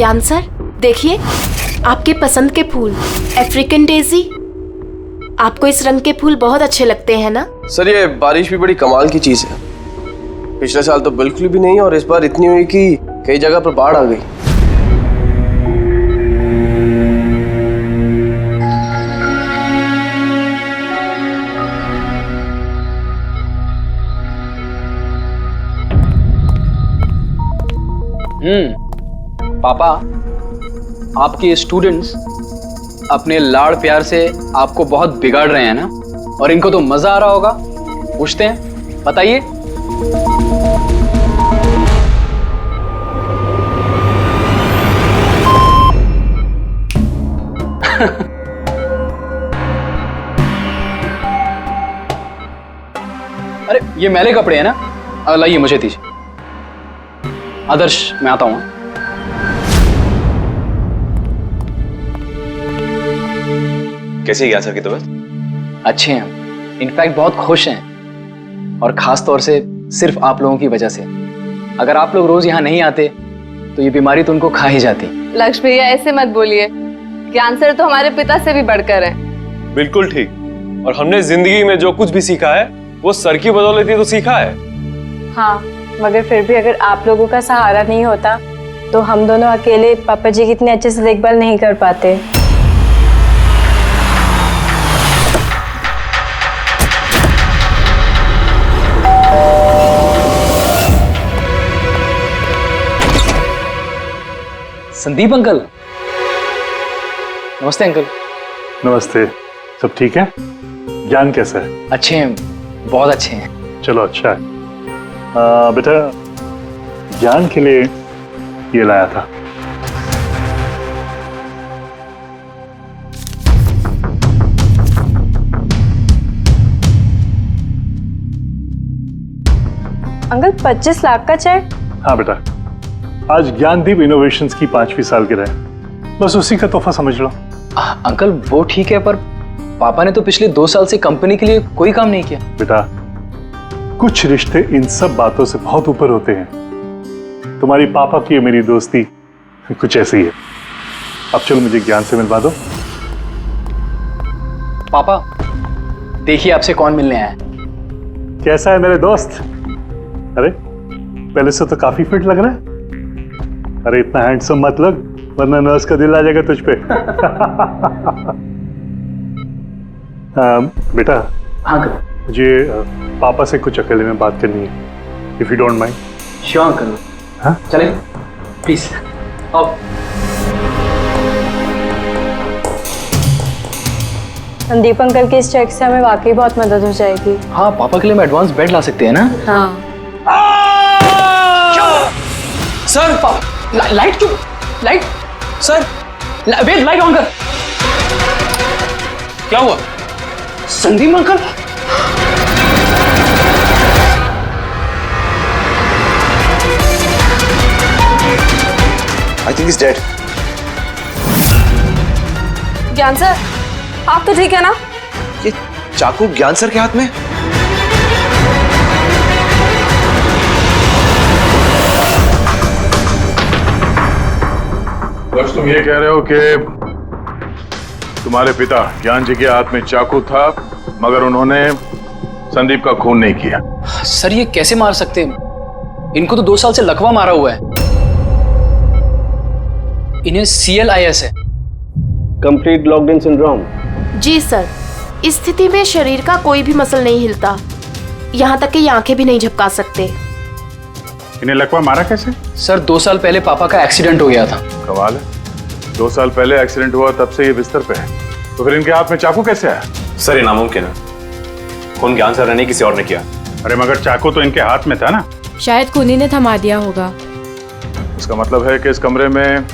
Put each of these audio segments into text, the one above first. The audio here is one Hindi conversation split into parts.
ज्ञान सर, देखिए आपके पसंद के फूल, अफ्रीकन डेजी। आपको इस रंग के फूल बहुत अच्छे लगते हैं ना? सर ये बारिश भी बड़ी कमाल की चीज है। पिछले साल तो बिल्कुल भी नहीं और इस बार इतनी हुई कि कई जगह पर बाढ़ आ गई। पापा, आपके स्टूडेंट्स अपने लाड़ प्यार से आपको बहुत बिगाड़ रहे हैं ना, और इनको तो मजा आ रहा होगा। पूछते हैं, बताइए। अरे ये मैले कपड़े हैं ना, लाइए मुझे दीजिए। आदर्श, मैं आता हूं। कैसी है ज्ञान सर की तबीयत? अच्छे हैं, इनफैक्ट बहुत खुश हैं, और खास तौर से सिर्फ आप लोगों की वजह से। अगर आप लोग रोज यहाँ नहीं आते तो ये बीमारी तो उनको खा ही जाती। लक्ष्मी भैया ऐसे मत बोलिए, ज्ञान सर तो हमारे पिता से भी बढ़कर हैं। बिल्कुल ठीक। और हमने जिंदगी में जो कुछ भी सीखा है वो सर की बदौलत ही तो सीखा है। हाँ, मगर फिर भी अगर आप लोगों का सहारा नहीं होता तो हम दोनों अकेले पापा जी की इतने अच्छे से देखभाल नहीं कर पाते। संदीप अंकल। नमस्ते अंकल। नमस्ते। सब ठीक है? ज्ञान कैसा है? अच्छे हैं, बहुत अच्छे हैं। चलो अच्छा है। बेटा, ज्ञान के लिए ये लाया था। अंकल 25 लाख का चेक? हाँ बेटा, आज ज्ञानदीप इनोवेशंस की 5वीं सालगिरह है, बस उसी का तोहफा समझ लो। अंकल वो ठीक है, पर पापा ने तो पिछले 2 साल से कंपनी के लिए कोई काम नहीं किया। बेटा, कुछ रिश्ते इन सब बातों से बहुत ऊपर होते हैं। तुम्हारी पापा की मेरी दोस्ती कुछ ऐसी है। अब चलो मुझे ज्ञान से मिलवा दो। पापा देखिए आपसे कौन मिलने आया है। कैसा है मेरे दोस्त? अरे पहले से तो काफी फिट लग रहा है। अरे इतना हैंडसम मत लग, वरना नर्स का दिल आ जाएगा तुझ पे। बेटा। हाँ अंकल। मुझे पापा से कुछ अकेले में बात करनी है, if you don't mind. Sure uncle. हाँ चले प्लीज आओ। संदीप अंकल के इस चेक से हमें वाकई बहुत मदद हो जाएगी। हाँ, पापा के लिए हम एडवांस बेड ला सकते हैं ना। हाँ। सर लाइट क्यों? Light sir, wait, light on कर। क्या हुआ? Sandeep uncle. I think is dead. Gyan sir, आप तो ठीक है ना? ये चाकू ज्ञान सर के हाथ में? बस तुम ये कह रहे हो कि तुम्हारे पिता ज्ञान जी के हाथ में चाकू था, मगर उन्होंने संदीप का खून नहीं किया। सर ये कैसे मार सकते हैं? इनको तो 2 साल से लकवा मारा हुआ है। इन्हें CLIS है, कंप्लीट लॉक्ड इन सिंड्रोम। जी सर, इस स्थिति में शरीर का कोई भी मसल नहीं हिलता, यहाँ तक कि आंखें भी नहीं झपका सकते। इन्हें लकवा मारा कैसे? सर 2 साल पहले पापा का एक्सीडेंट हो गया था। कमाल है, 2 साल पहले एक्सीडेंट हुआ तब से ये बिस्तर पे है, तो फिर इनके हाथ में चाकू कैसे आया? सर ये नामुमकिन है, खून ज्ञान सर ने किसी और ने किया। अरे मगर चाकू तो इनके हाथ में था ना। शायद कुनी ने थमा दिया होगा। इसका मतलब है कि इस कमरे में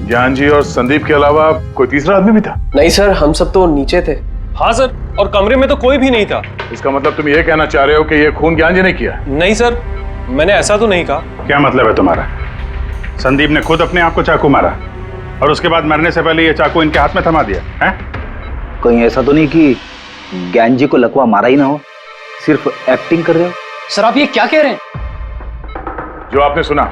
ज्ञान जी और संदीप के अलावा कोई तीसरा आदमी भी था? नहीं सर, हम सब तो नीचे थे। हाँ सर, और कमरे में तो कोई भी नहीं था। इसका मतलब तुम ये कहना चाह रहे हो कि ये खून ज्ञान जी ने किया? नहीं सर, मैंने ऐसा तो नहीं कहा। क्या मतलब है तुम्हारा? संदीप ने खुद अपने आप को चाकू मारा और उसके बाद मरने से पहले ये चाकू इनके हाथ में थमा दिया है? कहीं ऐसा तो नहीं कि ज्ञान जी को लकवा मारा ही ना हो, सिर्फ एक्टिंग कर रहे हो? सर आप ये क्या कह रहे हैं? जो आपने सुना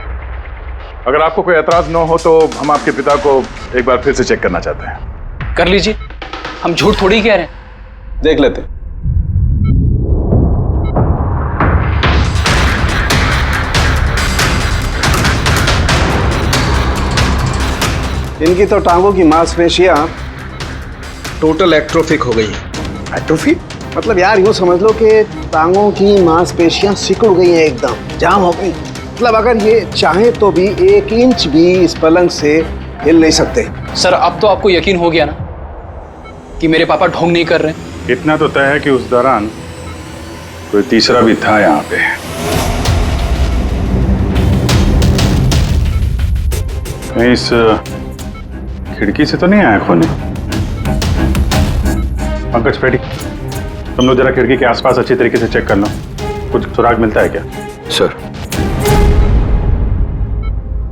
अगर आपको कोई एतराज न हो तो हम आपके पिता को एक बार फिर से चेक करना चाहते हैं। कर लीजिए, हम झूठ थोड़ी कह रहे हैं। देख लेते हैं। इनकी तो टांगों की मांसपेशियां टोटल एट्रोफिक हो गई हैं। एट्रोफिक मतलब यार यूँ समझ लो कि टांगों की मांसपेशियां सिकुड़ गई हैं, एकदम जाम हो गई। मतलब अगर ये चाहे तो भी 1 इंच भी इस पलंग से हिल नहीं सकते। सर अब तो आपको यकीन हो गया ना कि मेरे पापा ढोंग नहीं कर रहे? इतना तो तय है कि उस दौरान कोई तीसरा भी था यहाँ पे। कहीं इस खिड़की से तो नहीं आया खून? पंकज पेटी, तुम लोग जरा खिड़की के आसपास अच्छी तरीके से चेक कर लो, कुछ सुराग मिलता है क्या? सर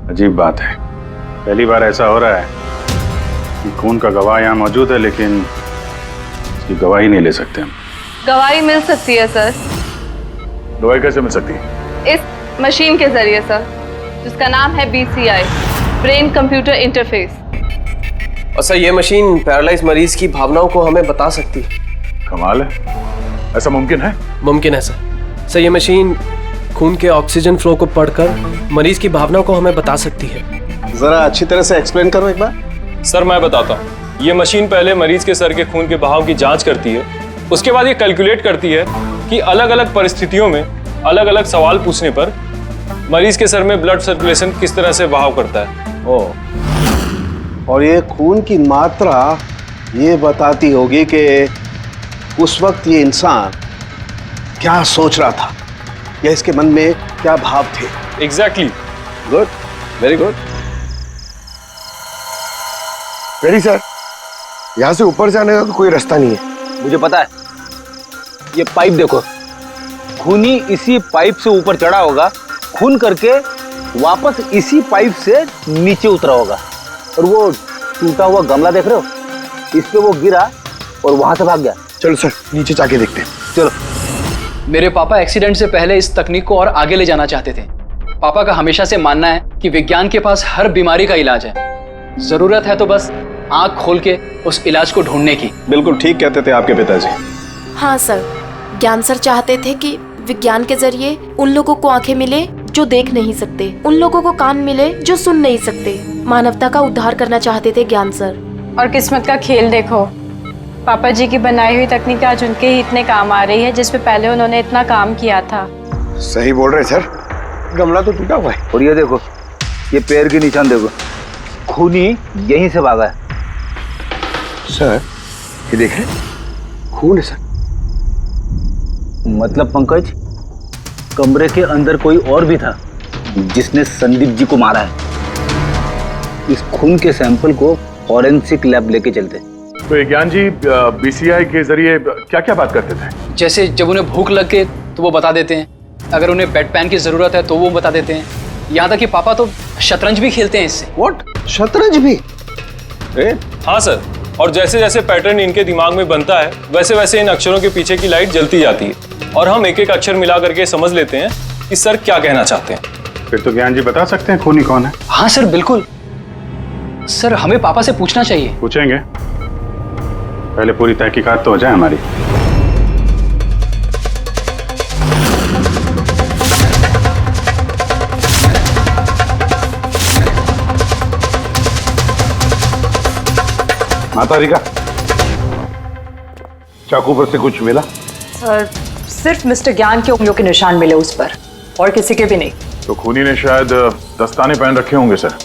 अजीब बात है, पहली बार ऐसा हो रहा है कि खून का गवाह यहाँ मौजूद है लेकिन इसकी गवाही नहीं ले सकते हम। गवाही मिल सकती है सर, गवाही कैसे मिल सकती है? इस मशीन के जरिए सर, जिसका नाम है BCI, ब्रेन कंप्यूटर इंटरफेस। और सर ये मशीन पैरालाइज मरीज की भावनाओं को हमें बता सकती है। कमाल है, ऐसा मुमकिन है? मुमकिन है सर। सर ये मशीन खून के ऑक्सीजन फ्लो को पढ़कर मरीज की भावनाओं को हमें बता सकती है। जरा अच्छी तरह से एक्सप्लेन करो एक बार। सर मैं बताता हूँ। ये मशीन पहले मरीज के सर के खून के बहाव की जांच करती है, उसके बाद ये कैलकुलेट करती है कि अलग अलग परिस्थितियों में अलग अलग सवाल पूछने पर मरीज के सर में ब्लड सर्कुलेशन किस तरह से बहाव करता है। ओह, और ये खून की मात्रा ये बताती होगी कि उस वक्त ये इंसान क्या सोच रहा था या इसके मन में क्या भाव थे। Exactly. Good, very good. Ready sir, यहाँ से ऊपर जाने का तो कोई रास्ता नहीं है। मुझे पता है, ये पाइप देखो, खूनी इसी पाइप से ऊपर चढ़ा होगा, खून करके वापस इसी पाइप से नीचे उतरा होगा। और वो टूटा हुआ गमला देख रहे हो, इस पे वो गिरा और वहां से भाग गया। चलो सर नीचे जाके देखते हैं। चलो। मेरे पापा एक्सीडेंट से पहले इस तकनीक को और आगे ले जाना चाहते थे। पापा का हमेशा से मानना है कि विज्ञान के पास हर बीमारी का इलाज है, जरूरत है तो बस आंख खोल के उस इलाज को ढूंढने की। बिल्कुल ठीक कहते थे आपके पिताजी। हाँ सर, ज्ञान सर चाहते थे कि विज्ञान के जरिए उन लोगों को आंखें मिले जो देख नहीं सकते, उन लोगों को कान मिले जो सुन नहीं सकते। मानवता का उद्धार करना चाहते थे ज्ञान सर। और किस्मत का खेल देखो, पापा जी की बनाई हुई तकनीक आज उनके ही इतने काम आ रही है जिसपे पहले उन्होंने इतना काम किया था। सही बोल रहे सर, गमला तो टूटा हुआ है। और ये देखो, ये पैर के निशान देखो, खूनी यहीं से भागा है। सर ये देखें, खून है सर। मतलब पंकज, कमरे के अंदर कोई और भी था जिसने संदीप जी को मारा है। इस खून के सैंपल को फॉरेंसिक लैब लेके चलते। तो ज्ञान जी BCI के जरिए क्या क्या बात करते थे? जैसे जब उन्हें भूख लग के तो वो बता देते हैं, अगर उन्हें बेड पैन की जरूरत है तो वो बता देते हैं। यहाँ तक कि पापा तो शतरंज भी खेलते हैं इससे। व्हाट, शतरंज भी? हाँ सर, और जैसे जैसे पैटर्न इनके दिमाग में बनता है वैसे वैसे इन अक्षरों के पीछे की लाइट जलती जाती है और हम एक एक अक्षर मिला करके समझ लेते हैं कि सर क्या कहना चाहते हैं। फिर तो ज्ञान जी बता सकते हैं खूनी कौन है? हाँ सर बिल्कुल। सर हमें पापा से पूछना चाहिए। पूछेंगे, पहले पूरी तहकीकात तो हो जाए हमारी। माता रिका, चाकू पर से कुछ मिला? सर सिर्फ मिस्टर ज्ञान के उंगलियों के निशान मिले उस पर, और किसी के भी नहीं। तो खूनी ने शायद दस्ताने पहन रखे होंगे सर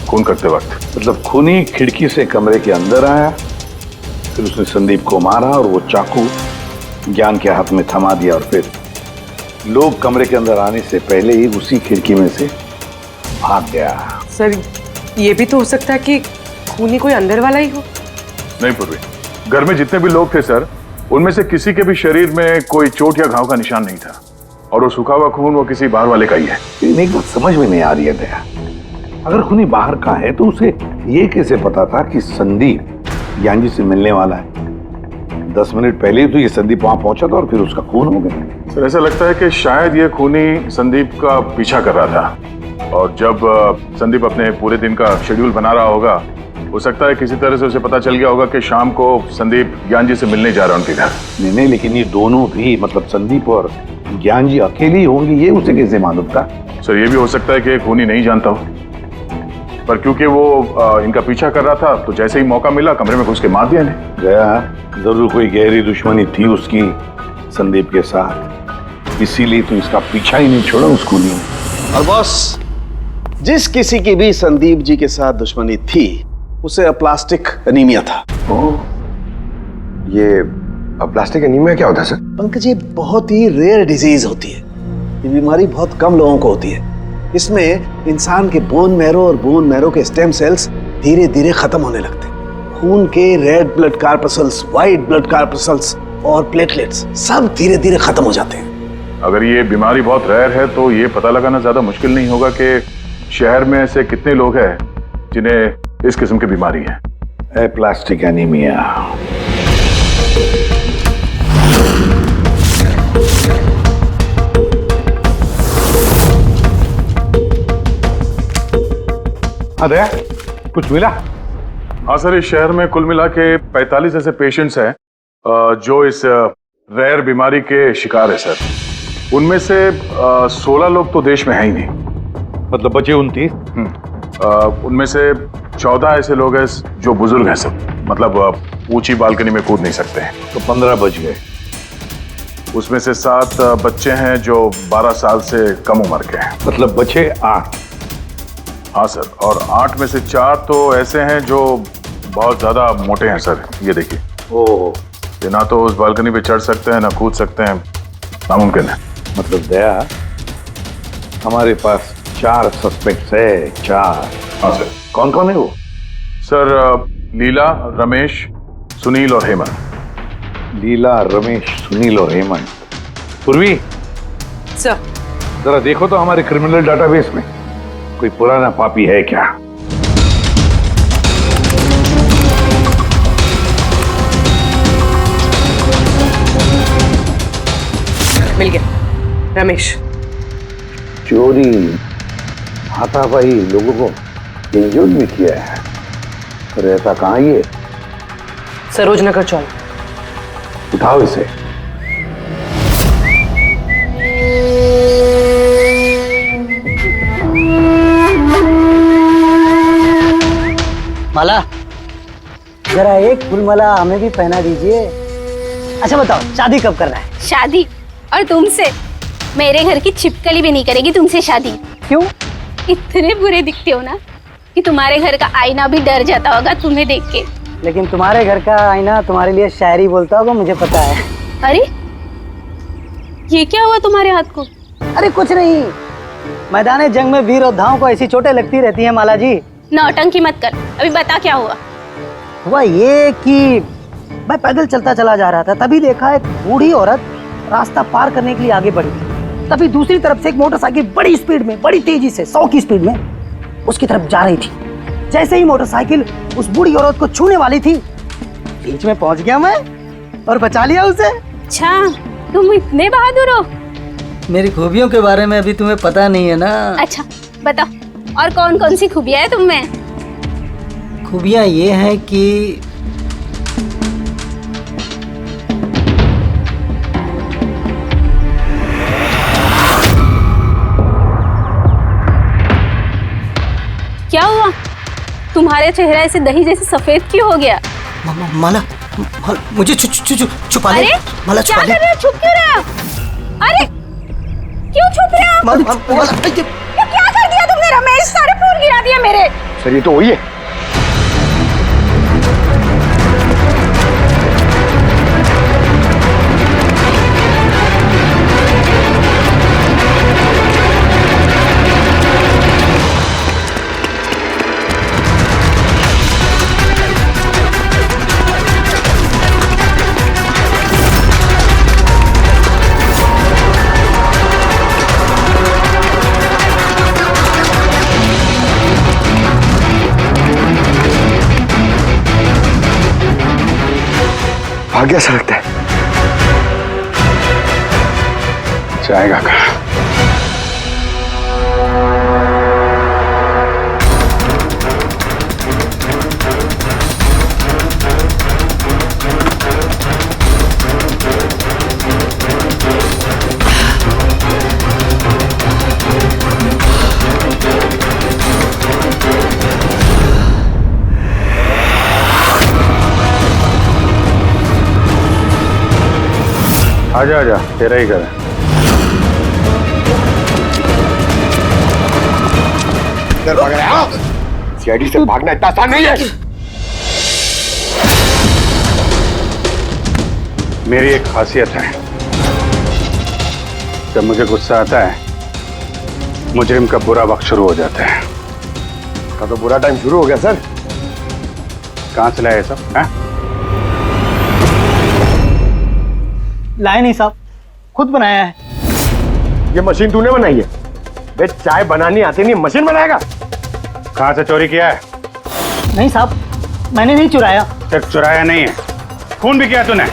खून करते वक्त। मतलब खूनी खिड़की से कमरे के अंदर आया, फिर उसने संदीप को मारा और वो चाकू ज्ञान के हाथ में थमा दिया और फिर लोग कमरे के अंदर आने से पहले ही उसी खिड़की में से भाग गया। सर ये भी तो हो सकता है कि खूनी कोई अंदर वाला ही हो। नहीं पूर्वी, घर में जितने भी लोग थे सर, उनमें से किसी के भी शरीर में कोई चोट या घाव का निशान नहीं था, और वो सूखा हुआ खून वो किसी बाहर वाले का ही है। लेकिन एक बात समझ में नहीं आ रही है दया, अगर खूनी बाहर का है तो उसे ये कैसे पता था कि संदीप ज्ञान जी से मिलने वाला है? 10 मिनट पहले ही तो ये संदीप वहां पहुंचा था और फिर उसका खून हो गया। सर ऐसा लगता है कि शायद ये खूनी संदीप का पीछा कर रहा था और जब संदीप अपने पूरे दिन का शेड्यूल बना रहा होगा, हो सकता है किसी तरह से उसे पता चल गया होगा कि शाम को संदीप ज्ञान जी से मिलने जा रहा है उनके घर। नहीं नहीं, लेकिन ये दोनों भी, मतलब संदीप और ज्ञान जी अकेले ही होंगे, ये उसे कैसे मालूम था? सर ये भी हो सकता है कि खूनी नहीं जानता हो, पर क्योंकि वो इनका पीछा कर रहा था तो जैसे ही मौका मिला कमरे में घुस के मार दिया इन्हें। गया जरूर कोई गहरी दुश्मनी थी उसकी संदीप के साथ, इसीलिए तो इसका पीछा ही नहीं छोड़ा उस खूनी ने। और बॉस, जिस किसी की भी संदीप जी के साथ दुश्मनी थी उसे अप्लास्टिक एनीमिया था। ये प्लास्टिक एनीमिया क्या होता है सर? पंकज, ये बहुत ही रेयर डिजीज होती है। ये बीमारी बहुत कम लोगों को होती है। इसमें इंसान के बोन मैरो और बोन मैरो के स्टेम सेल्स धीरे धीरे खत्म होने लगते हैं। खून के red blood corpuscles, white blood corpuscles और प्लेटलेट्स सब धीरे धीरे खत्म हो जाते हैं। अगर ये बीमारी बहुत रेयर है तो ये पता लगाना ज्यादा मुश्किल नहीं होगा कि शहर में ऐसे कितने लोग हैं जिन्हें इस किस्म की बीमारी है। Plastic anaemia. दया, कुछ मिला? हाँ सर, इस शहर में कुल मिला के 45 ऐसे पेशेंट्स हैं जो इस रेयर बीमारी के शिकार है सर। उनमें से 16 लोग तो देश में है ही नहीं, मतलब बचे 29। उनमें से 14 ऐसे लोग हैं जो बुजुर्ग हैं सर, मतलब ऊंची बालकनी में कूद नहीं सकते हैं। तो 15 बच गए। उसमें से 7 बच्चे हैं जो 12 साल से कम उम्र के हैं, मतलब बचे 8। हाँ सर, और 8 में से 4 तो ऐसे हैं जो बहुत ज्यादा मोटे हैं सर। ये देखिए, ये ना तो उस बालकनी पे चढ़ सकते हैं ना कूद सकते हैं, नामुमकिन है। मतलब दया, हमारे पास 4 सस्पेक्ट्स है। 4? हाँ सर। कौन कौन है वो? सर लीला, रमेश, सुनील और हेमंत। लीला, रमेश, सुनील और हेमंत। पूर्वी सर, जरा देखो तो हमारे क्रिमिनल डाटाबेस में कोई पुराना पापी है क्या? मिल गया रमेश। चोरी, हाथापाई, लोगों को इंजर्ड भी किया है। रहता कहाँ ये? सरोजनगर चौक। उठाओ इसे। माला, जरा एक फूल माला हमें भी पहना दीजिए। अच्छा बताओ, शादी कब करना है? शादी? और तुमसे? मेरे घर की छिपकली भी नहीं करेगी तुमसे शादी। क्यों? इतने बुरे दिखते हो ना कि तुम्हारे घर का आईना भी डर जाता होगा तुम्हें देख के। लेकिन तुम्हारे घर का आईना तुम्हारे लिए शायरी बोलता होगा, मुझे पता है। अरे ये क्या हुआ तुम्हारे हाथ को? अरे कुछ नहीं, मैदान जंग में वीर योद्धाओं को ऐसी चोटें लगती रहती हैं माला जी। नौटंकी मत कर, अभी बता क्या हुआ। हुआ ये कि मैं पैदल चलता चला जा रहा था, तभी देखा एक बूढ़ी औरत रास्ता पार करने के लिए आगे बढ़ी। तभी दूसरी तरफ से एक मोटरसाइकिल बड़ी स्पीड में, बड़ी तेजी से 100 की स्पीड में उसकी तरफ जा रही थी। जैसे ही मोटरसाइकिल उस बूढ़ी औरत को छूने वाली थी, बीच में पहुंच गया मैं और बचा लिया उसे। अच्छा, तुम इतने बहादुर हो। मेरी खूबियों के बारे में अभी तुम्हें पता नहीं है ना। अच्छा बताओ, और कौन कौन सी खूबियां है तुम में? खूबियां ये हैं कि क्या हुआ? तुम्हारे चेहरा ऐसे दही जैसे सफेद क्यों हो गया? माला, मुझे छुपा ले। अरे माला, क्या कर रहे हो? छुप क्यों रहे हो? अरे क्यों छुप रहे हो? ये क्या कर दिया तुमने रमेश? सारे फूल गिरा दिया मेरे। सर ये तो वही है। भाग गया सा लगता है। जाएगा कहाँ? आजा आजा, तेरा ही घर है। इधर भाग रहा है? सीआईडी से भागना इतना आसान नहीं है। मेरी एक खासियत है, जब मुझे गुस्सा आता है मुजरिम का बुरा वक्त शुरू हो जाता है। का तो बुरा टाइम शुरू हो गया सर। कहाँ से लाया ये सब? हैं? लाए नहीं साहब, खुद बनाया है। ये मशीन तूने बनाई है? बे चाय बनानी आती नहीं, मशीन बनाएगा? कहाँ से चोरी किया है? नहीं साहब, मैंने नहीं चुराया। सिर्फ चुराया नहीं है, खून भी किया तूने।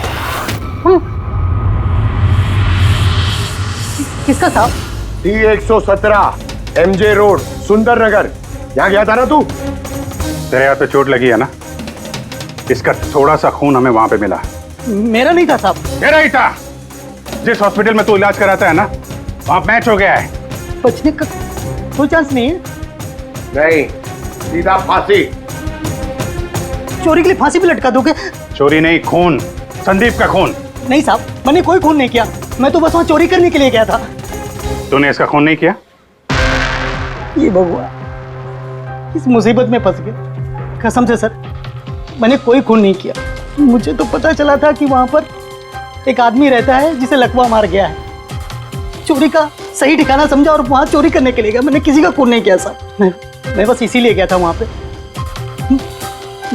किसका साहब? T117 MJ रोड सुंदर नगर, यहाँ गया था ना तू? तेरे हाथ पे चोट लगी है ना, इसका थोड़ा सा खून हमें वहां पे मिला। मेरा नहीं था साहब। तेरा ही था। जिस हॉस्पिटल में तू इलाज कराता है ना, वहां मैच हो गया है। बचने का कोई चांस नहीं है? नहीं, सीधा फांसी। चोरी के लिए फांसी भी लटका दोगे? चोरी नहीं, खून, संदीप का खून। नहीं साहब, मैंने कोई खून नहीं किया, मैं तो बस वहां चोरी करने के लिए गया था। तूने इसका खून नहीं किया? ये भगवान, इस मुसीबत में फंस गए। कसम से सर, मैंने कोई खून नहीं किया। मुझे तो पता चला था कि वहां पर एक आदमी रहता है जिसे लकवा मार गया है। चोरी का सही ठिकाना समझा और वहां चोरी करने के लिए गया। मैंने किसी का खून नहीं किया साहब, मैं बस इसीलिए गया था वहां पे।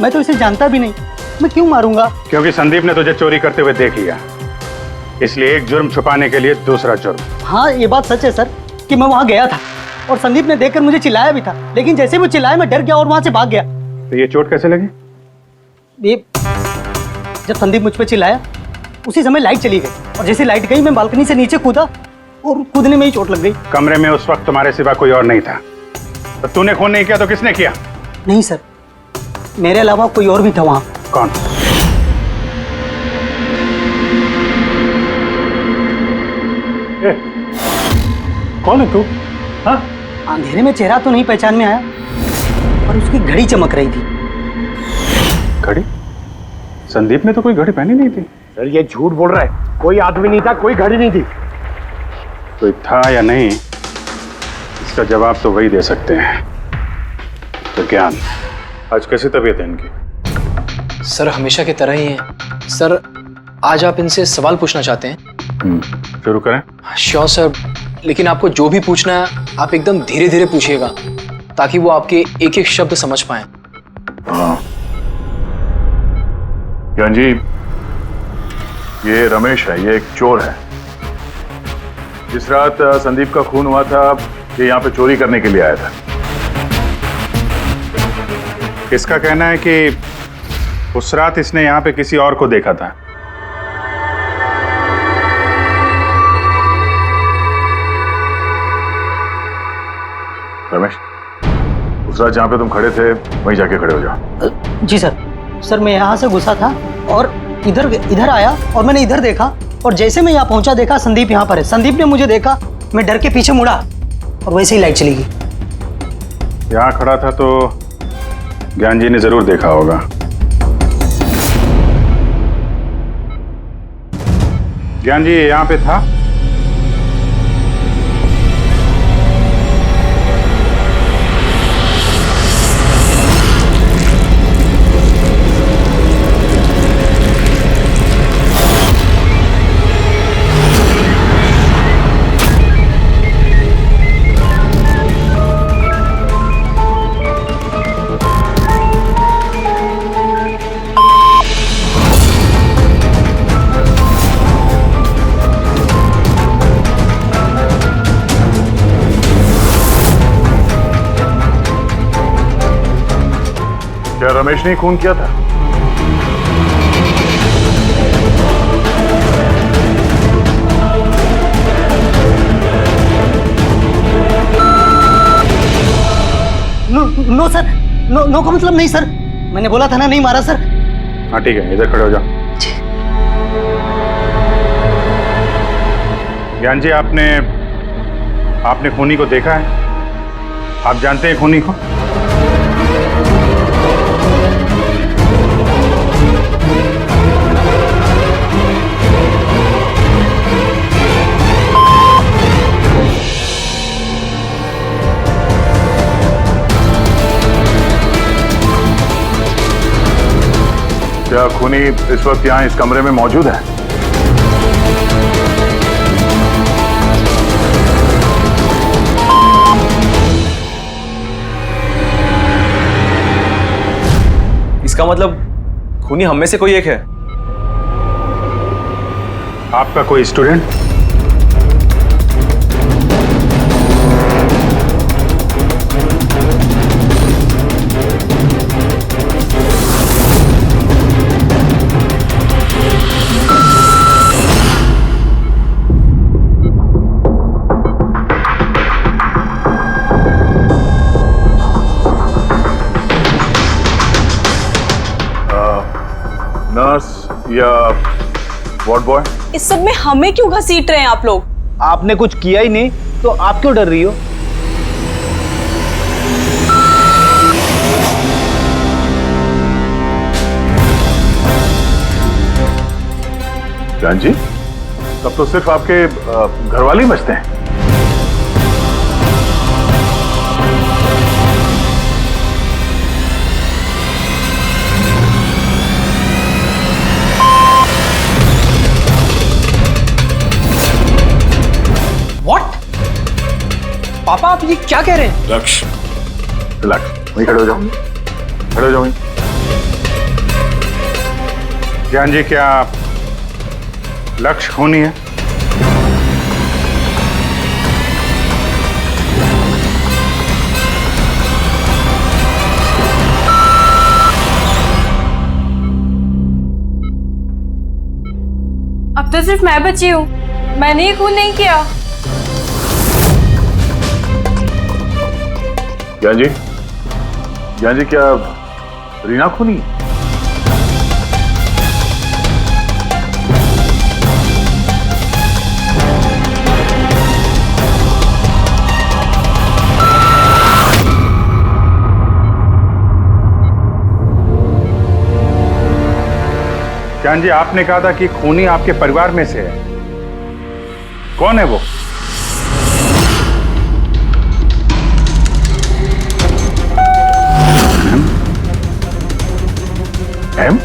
मैं तो इसे जानता भी नहीं, मैं क्यों मारूंगा? क्योंकि संदीप ने तुझे चोरी करते हुए देख लिया, इसलिए एक जुर्म छुपाने के लिए दूसरा जुर्म। हाँ, ये बात सच है सर कि मैं वहां गया था और संदीप ने देखकर मुझे चिल्लाया भी था, लेकिन जैसे वो चिल्लाया मैं डर गया और वहां से भाग गया। तो ये चोट कैसे लगी? ये जब संदीप मुझ पर चिल्लाया उसी समय लाइट चली गई और जैसे लाइट गई मैं बालकनी से नीचे कूदा और कूदने में ही चोट लग गई। कमरे में उस वक्त तुम्हारे सिवा कोई और नहीं था, तो तूने खून नहीं किया तो किसने किया? नहीं सर, मेरे अलावा कोई और भी था वहां। कौन? कौन है तू? हाँ? अंधेरे में चेहरा तो नहीं पहचान में आया, पर उसकी घड़ी चमक रही थी। घड़ी? संदीप ने तो कोई घड़ी पहनी नहीं थी। सर ये झूठ बोल रहा है, कोई आदमी नहीं था, कोई घड़ी नहीं थी। कोई था या नहीं, इसका जवाब तो वही दे सकते हैं। तो ज्ञान, आज कैसी तबीयत है इनकी? सर हमेशा की तरह ही है। सर आज आप इनसे सवाल पूछना चाहते हैं? शुरू करें। श्योर सर, लेकिन आपको जो भी पूछना है आप एकदम धीरे धीरे पूछिएगा ताकि वो आपके एक एक शब्द समझ पाए। हाँ ज्ञान जी, ये रमेश है, ये एक चोर है। जिस रात संदीप का खून हुआ था ये यहाँ पे चोरी करने के लिए आया था। इसका कहना है कि उस रात इसने यहाँ पे किसी और को देखा था। रमेश, उस रात जहाँ पे तुम खड़े थे वहीं जाके खड़े हो जाओ। जी सर। सर मैं यहाँ से घुसा था और इधर आया और मैंने इधर देखा और जैसे मैं यहाँ पहुंचा देखा संदीप यहाँ पर है। संदीप ने मुझे देखा, मैं डर के पीछे मुड़ा और वैसे ही लाइट चली गई। यहाँ खड़ा था तो ज्ञान जी ने जरूर देखा होगा। ज्ञान जी यहाँ पे था? क्या रमेश ने खून किया था? नो सर, नो का मतलब नहीं सर, मैंने बोला था ना नहीं मारा सर। हाँ ठीक है, इधर खड़े हो जाओ। ज्ञान जी, आपने खूनी को देखा है? आप जानते हैं खूनी को? खूनी इस वक्त यहाँ इस कमरे में मौजूद है? इसका मतलब खूनी हम में से कोई एक है। आपका कोई स्टूडेंट? नर्स या वार्ड बॉय? इस सब में हमें क्यों घसीट रहे हैं आप लोग? आपने कुछ किया ही नहीं तो आप क्यों डर रही हो? ज्ञान जी, तब तो सिर्फ आपके घर वाले ही बचते हैं। पापा आप ये क्या कह रहे हैं? लक्ष्य, रिलैक्स, वहीं खड़े हो जाओ, खड़े हो जाओ वहीं। ज्ञान जी, क्या लक्ष्य खूनी है? अब तो सिर्फ मैं बची हूँ, मैंने ही खून नहीं किया। ज्ञान जी, ज्ञान जी, क्या रीना खूनी? ज्ञान जी, आपने कहा था कि खूनी आपके परिवार में से है। कौन है वो? एम?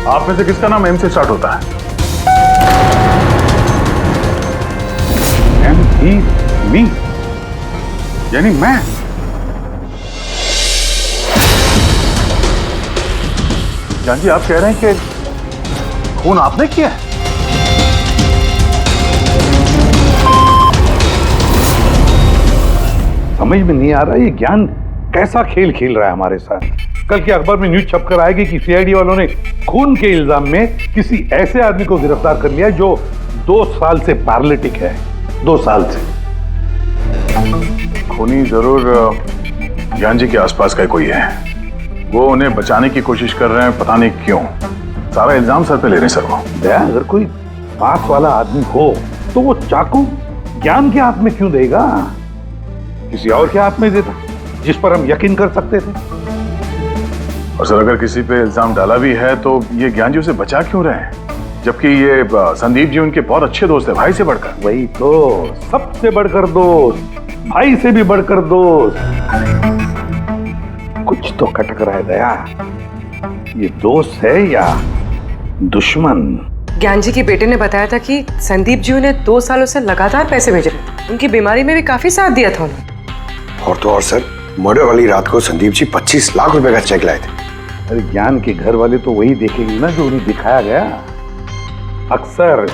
आप में से किसका नाम एम से स्टार्ट होता है? एम, ही, मी, यानी मैं। जान जी, आप कह रहे हैं कि खून आपने किया है? समझ में नहीं आ रहा ये ज्ञान कैसा खेल खेल रहा है हमारे साथ। कल के अखबार में न्यूज छपकर आएगी कि सीआईडी वालों ने खून के इल्जाम में किसी ऐसे आदमी को गिरफ्तार कर लिया जो 2 साल से पैरालिटिक है। 2 साल से। खूनी जरूर ज्ञान जी के आसपास का कोई है। वो उन्हें बचाने की कोशिश कर रहे हैं, पता नहीं क्यों। सारा इल्जाम सर पे ले रहे हैं सर वो। दया, अगर कोई पास वाला आदमी हो तो वो चाकू ज्ञान के हाथ में क्यों देगा? किसी और के हाथ में देता जिस पर हम यकीन कर सकते थे। और सर, अगर किसी पे इल्जाम डाला भी है तो ये ज्ञान जी उसे बचा क्यों रहे हैं? जबकि ये संदीप जी उनके बहुत अच्छे दोस्त है, भाई से बढ़कर। वही तो, सबसे बढ़कर दोस्त, भाई से भी बढ़कर दोस्त। कुछ तो खटक रहा है दया। ये दोस्त है या दुश्मन? ज्ञान जी के बेटे ने बताया था कि संदीप जी उन्हें 2 सालों से लगातार पैसे भेज रहे थे। उनकी बीमारी में भी काफी साथ दिया था उन्होंने। और तो और सर, मर्डर वाली रात को संदीप जी 25 लाख रुपए का चेक लाए थे। अरे ज्ञान के घर वाले तो वही देखेंगे ना जो उन्हें दिखाया गया। अक्सर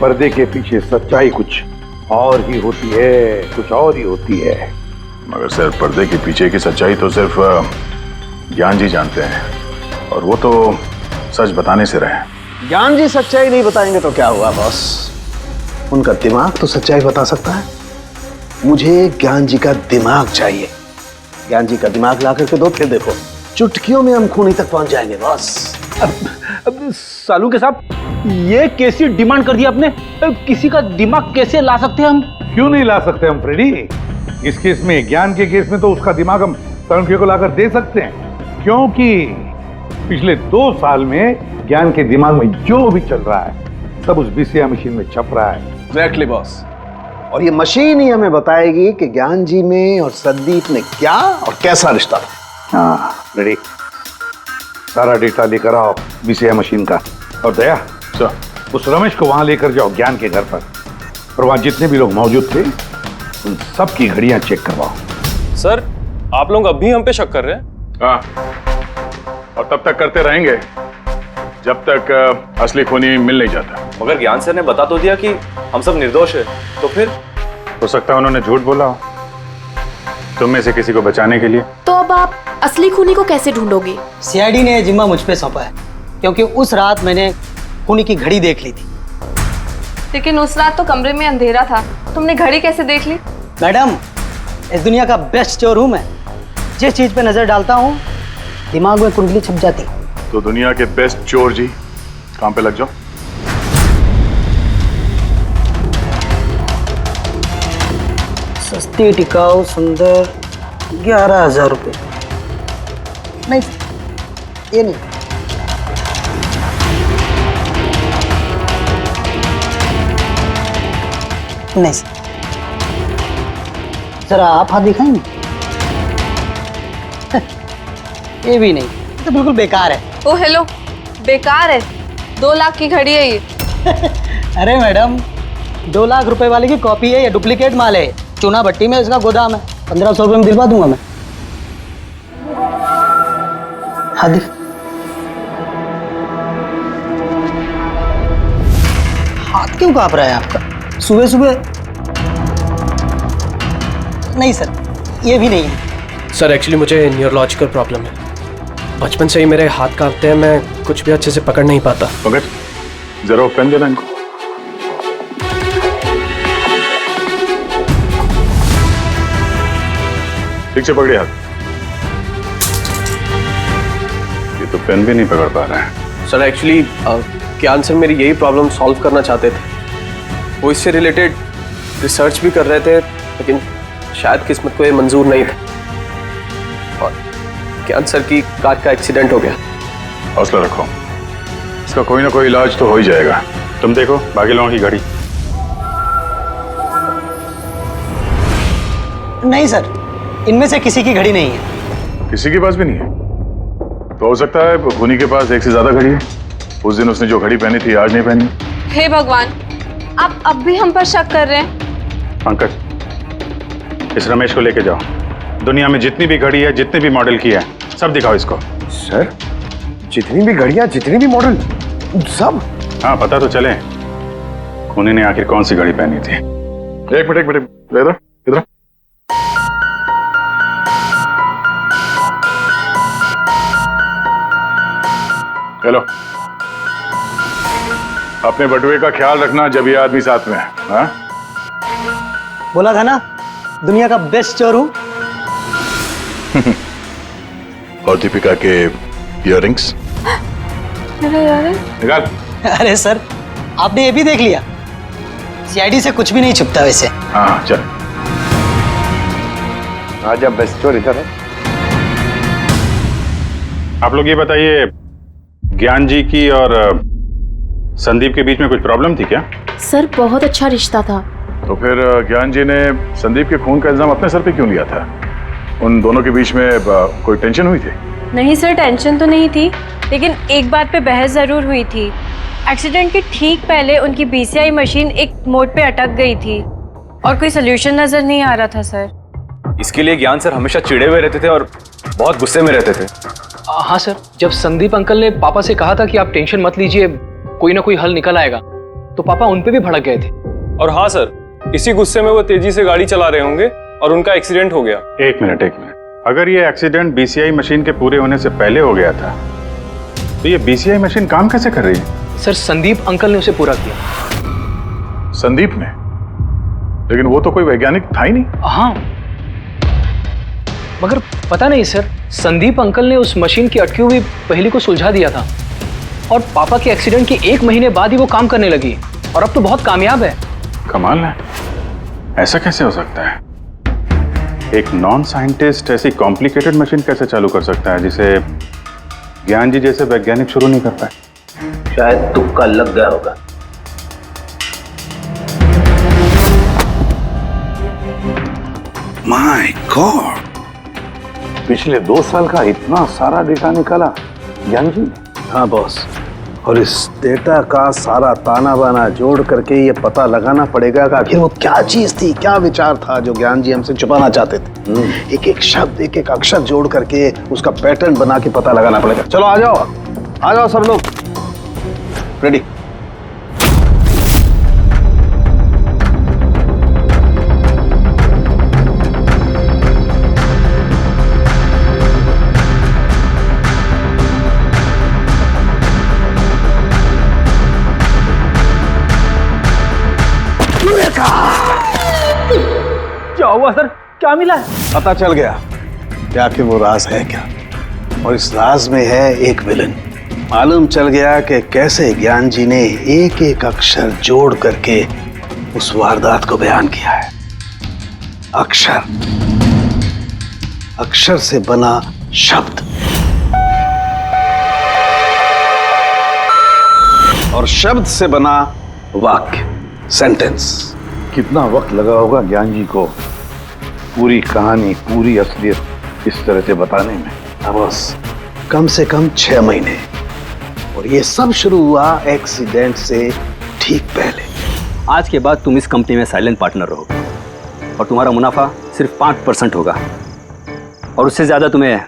पर्दे के पीछे सच्चाई कुछ और ही होती है, कुछ और ही होती है। मगर सर, पर्दे के पीछे की सच्चाई तो सिर्फ ज्ञान जी जानते हैं, और वो तो सच बताने से रहे। ज्ञान जी सच्चाई नहीं बताएंगे तो क्या हुआ बॉस? उनका दिमाग तो सच्चाई बता सकता है। मुझे ज्ञान जी का दिमाग चाहिए। ज्ञान जी का दिमाग ला करके दो, फिर देखो चुटकियों में हम खूनी तक पहुंच जाएंगे बॉस। अब सालू के साहब, ये कैसी डिमांड कर दी आपने? किसी का दिमाग कैसे ला सकते हैं हम? क्यों नहीं ला सकते हम फ्रेडी? इस केस में, ज्ञान के केस में तो उसका दिमाग हम तरुण को लाकर दे सकते हैं, क्योंकि पिछले 2 साल में ज्ञान के दिमाग में जो भी चल रहा है सब उस बीसीआई मशीन में छप रहा है। Exactly boss. और ये मशीन ही हमें बताएगी कि ज्ञान जी में और संदीप में क्या और कैसा रिश्ता था। हाँ रेडी, सारा डेटा लेकर आओ बीसीआई मशीन का। और दया सर, उस रमेश को वहां लेकर जाओ ज्ञान के घर पर, और वहां जितने भी लोग मौजूद थे उन सब की घड़ियां चेक करवाओ। सर, आप लोग अब भी हम पे शक कर रहे हैं? हाँ, और तब तक करते रहेंगे जब तक असली खूनी मिल नहीं जाता। मगर ज्ञान सर ने बता तो दिया कि हम सब निर्दोष है, तो फिर हो सकता है उन्होंने झूठ बोला हो तुम में से किसी को बचाने के लिए। तो अब आप असली खूनी को कैसे ढूंढोगे? सीआईडी ने जिम्मा मुझ पे सौंपा है, क्योंकि उस रात मैंने खूनी की घड़ी देख ली थी। लेकिन उस रात तो कमरे में अंधेरा था, तुमने घड़ी कैसे देख ली? मैडम, इस दुनिया का बेस्ट चोर हूँ मैं। जिस चीज पे नजर डालता हूँ दिमाग में कुंडली छप जाती। तो दुनिया के बेस्ट चोर जी, काम पे लग जाओ। सस्ती टिकाऊ सुंदर 11,000 रुपये। नहीं, ये नहीं। नहीं सर, जरा आप हाथ दिखाएंगे? ये भी नहीं, ये तो बिल्कुल बेकार है। ओ हेलो, बेकार है? 2 लाख की घड़ी है ये। अरे मैडम, 2 लाख रुपए वाले की कॉपी है, ये डुप्लीकेट माल है। चूना भट्टी में इसका गोदाम है, 1500 रुपये में दिलवा दूंगा मैं। हाथ दिख, हाथ क्यों कांप रहा है आपका सुबह सुबह? नहीं सर, ये भी नहीं है। सर, एक्चुअली मुझे न्यूरोलॉजिकल प्रॉब्लम है। बचपन से ही मेरे हाथ कांपते हैं, मैं कुछ भी अच्छे से पकड़ नहीं पाता। पंकज, जरा पेन देना इनको। ठीक से पकड़िए हाथ। ये तो पेन भी नहीं पकड़ पा रहा है। सर, एक्चुअली ज्ञान सर मेरी यही प्रॉब्लम सॉल्व करना चाहते थे। वो इससे रिलेटेड रिसर्च भी कर रहे थे, लेकिन शायद किस्मत को ये मंजूर नहीं था और ज्ञान सर की कार का एक्सीडेंट हो गया। हौसला रखो, इसका कोई ना कोई इलाज तो हो ही जाएगा। तुम देखो बाकी लोगों की घड़ी। नहीं सर, इनमें से किसी की घड़ी नहीं है। किसी के पास भी नहीं है? तो हो सकता है खूनी के पास एक से ज्यादा घड़ी है। उस दिन उसने जो घड़ी पहनी थी आज नहीं पहनी। हे भगवान, आप अब भी हम पर शक कर रहे हैं? पंकज, इस रमेश को लेके जाओ। दुनिया में जितनी भी घड़ी है, जितने भी मॉडल की है, सब दिखाओ इसको। सर, जितनी भी घड़ियां, जितने भी मॉडल, सब? हाँ, पता तो चले खूनी ने आखिर कौन सी घड़ी पहनी थी। एक मिनट इधर इधर। हेलो, अपने बटुए का ख्याल रखना जब ये आदमी साथ में है। हाँ? बोला था ना, दुनिया का बेस्ट चोर हूँ। और दीपिका के इयररिंग्स निकाल। अरे सर, आपने ये भी देख लिया? सीआईडी से कुछ भी नहीं छुपता वैसे। हाँ चल। आज अब बेस्ट चोर इधर है। आप लोग ये बताइए, ज्ञान जी की और संदीप के बीच में कुछ प्रॉब्लम थी क्या? सर, बहुत अच्छा रिश्ता था। तो फिर ज्ञान जी ने संदीप के खून का इल्जाम अपने सर पे क्यों लिया था? उन दोनों के बीच में कोई टेंशन हुई थी? नहीं सर, टेंशन तो नहीं थी, लेकिन एक बात पे बहस जरूर हुई थी। एक्सीडेंट के ठीक पहले उनकी बीसीआई मशीन एक मोड़ पे अटक गई थी और कोई सोल्यूशन नजर नहीं आ रहा था सर। इसके लिए ज्ञान सर हमेशा चिढ़े हुए रहते थे और बहुत गुस्से में रहते थे। हाँ सर, जब संदीप अंकल ने पापा से कहा था कि आप टेंशन मत लीजिए, कोई ना कोई हल निकल आएगा, तो पापा उन पे भी भड़क गए थे। और हाँ सर, इसी गुस्से में वो तेजी से गाड़ी चला रहे होंगे और उनका एक्सीडेंट हो गया। एक मिनट। अगर ये एक्सीडेंट बीसीआई मशीन के पूरे होने से पहले हो गया था, तो ये बीसीआई मशीन काम कैसे कर रही है? सर, संदीप अंकल ने उसे पूरा किया। संदीप ने? लेकिन वो तो कोई वैज्ञानिक था ही नहीं। हाँ, मगर पता नहीं सर, संदीप अंकल ने उस मशीन की अटकी हुई पहेली को सुलझा दिया था और पापा के एक्सीडेंट के 1 महीने बाद ही वो काम करने लगी और अब तो बहुत कामयाब है। कमाल है, ऐसा कैसे हो सकता है? एक नॉन साइंटिस्ट ऐसी कॉम्प्लिकेटेड मशीन कैसे चालू कर सकता है जिसे ज्ञान जी जैसे वैज्ञानिक शुरू नहीं कर पाए? शायद तुक्का लग गया होगा। माय गॉड, पिछले 2 साल का इतना सारा डेटा निकाला ज्ञान जी। हाँ बॉस, और इस डेटा का सारा ताना बाना जोड़ करके ये पता लगाना पड़ेगा कि आखिर वो क्या चीज थी, क्या विचार था जो ज्ञान जी हमसे छुपाना चाहते थे। एक एक शब्द, एक एक अक्षर जोड़ करके उसका पैटर्न बना के पता लगाना पड़ेगा। चलो आ जाओ सब लोग, रेडी। क्या हुआ सर, क्या मिला? पता चल गया कि आखिर वो राज है क्या, और इस राज में है एक विलन। मालूम चल गया कि कैसे ज्ञान जी ने एक एक अक्षर जोड़ करके उस वारदात को बयान किया है। अक्षर से बना शब्द, और शब्द से बना वाक्य, सेंटेंस। कितना वक्त लगा होगा ज्ञान जी को पूरी कहानी, पूरी असलियत इस तरह से बताने में? बस कम से कम 6 महीने, और ये सब शुरू हुआ एक्सीडेंट से ठीक पहले। आज के बाद तुम इस कंपनी में साइलेंट पार्टनर रहोगे और तुम्हारा मुनाफा सिर्फ 5% होगा, और उससे ज्यादा तुम्हें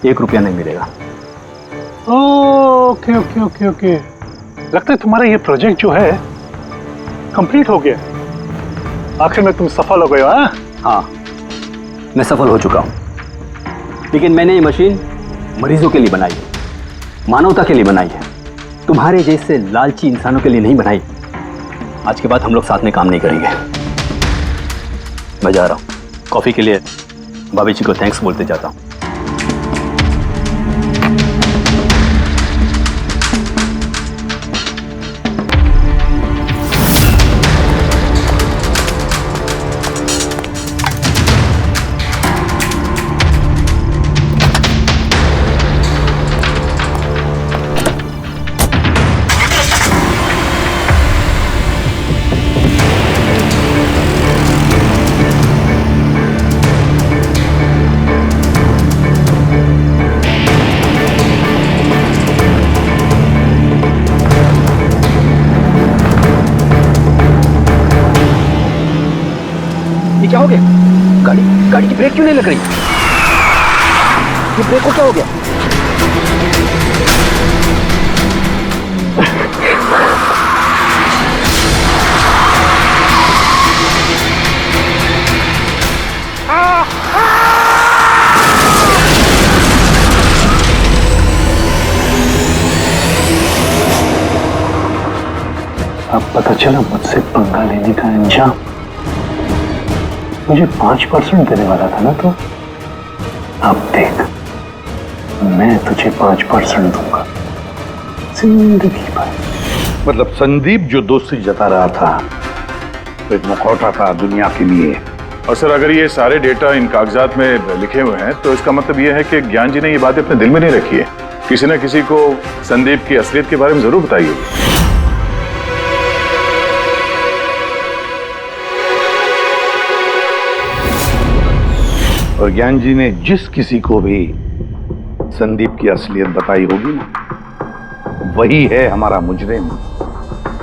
1 रुपया नहीं मिलेगा। ओके ओके ओके ओके, लगता है तुम्हारा ये प्रोजेक्ट जो है कंप्लीट हो गया। आखिर में तुम सफल हो गए हो। हाँ, मैं सफल हो चुका हूँ, लेकिन मैंने ये मशीन मरीजों के लिए बनाई है, मानवता के लिए बनाई है, तुम्हारे जैसे लालची इंसानों के लिए नहीं बनाई। आज के बाद हम लोग साथ में काम नहीं करेंगे। मैं जा रहा हूँ, कॉफी के लिए भाभी जी को थैंक्स बोलते जाता हूँ। क्या हो गया? गाड़ी की ब्रेक क्यों नहीं लग रही? ये ब्रेक को क्या हो गया? अब पता चला मुझसे पंगा लेने का अंजाम। मुझे 5% देने वाला था ना तो, अब देख मैं तुझे 5% दूंगा जिंदगी भर। मतलब संदीप जो दोस्ती जता रहा था तो एक मुखौटा था दुनिया के लिए। और सर, अगर ये सारे डेटा इन कागजात में लिखे हुए हैं तो इसका मतलब ये है कि ज्ञान जी ने ये बातें अपने दिल में नहीं रखी है। किसी न किसी को संदीप की असलियत के बारे में जरूर बताई होगी। और ज्ञान जी ने जिस किसी को भी संदीप की असलियत बताई होगी ना, वही है हमारा मुजरिम,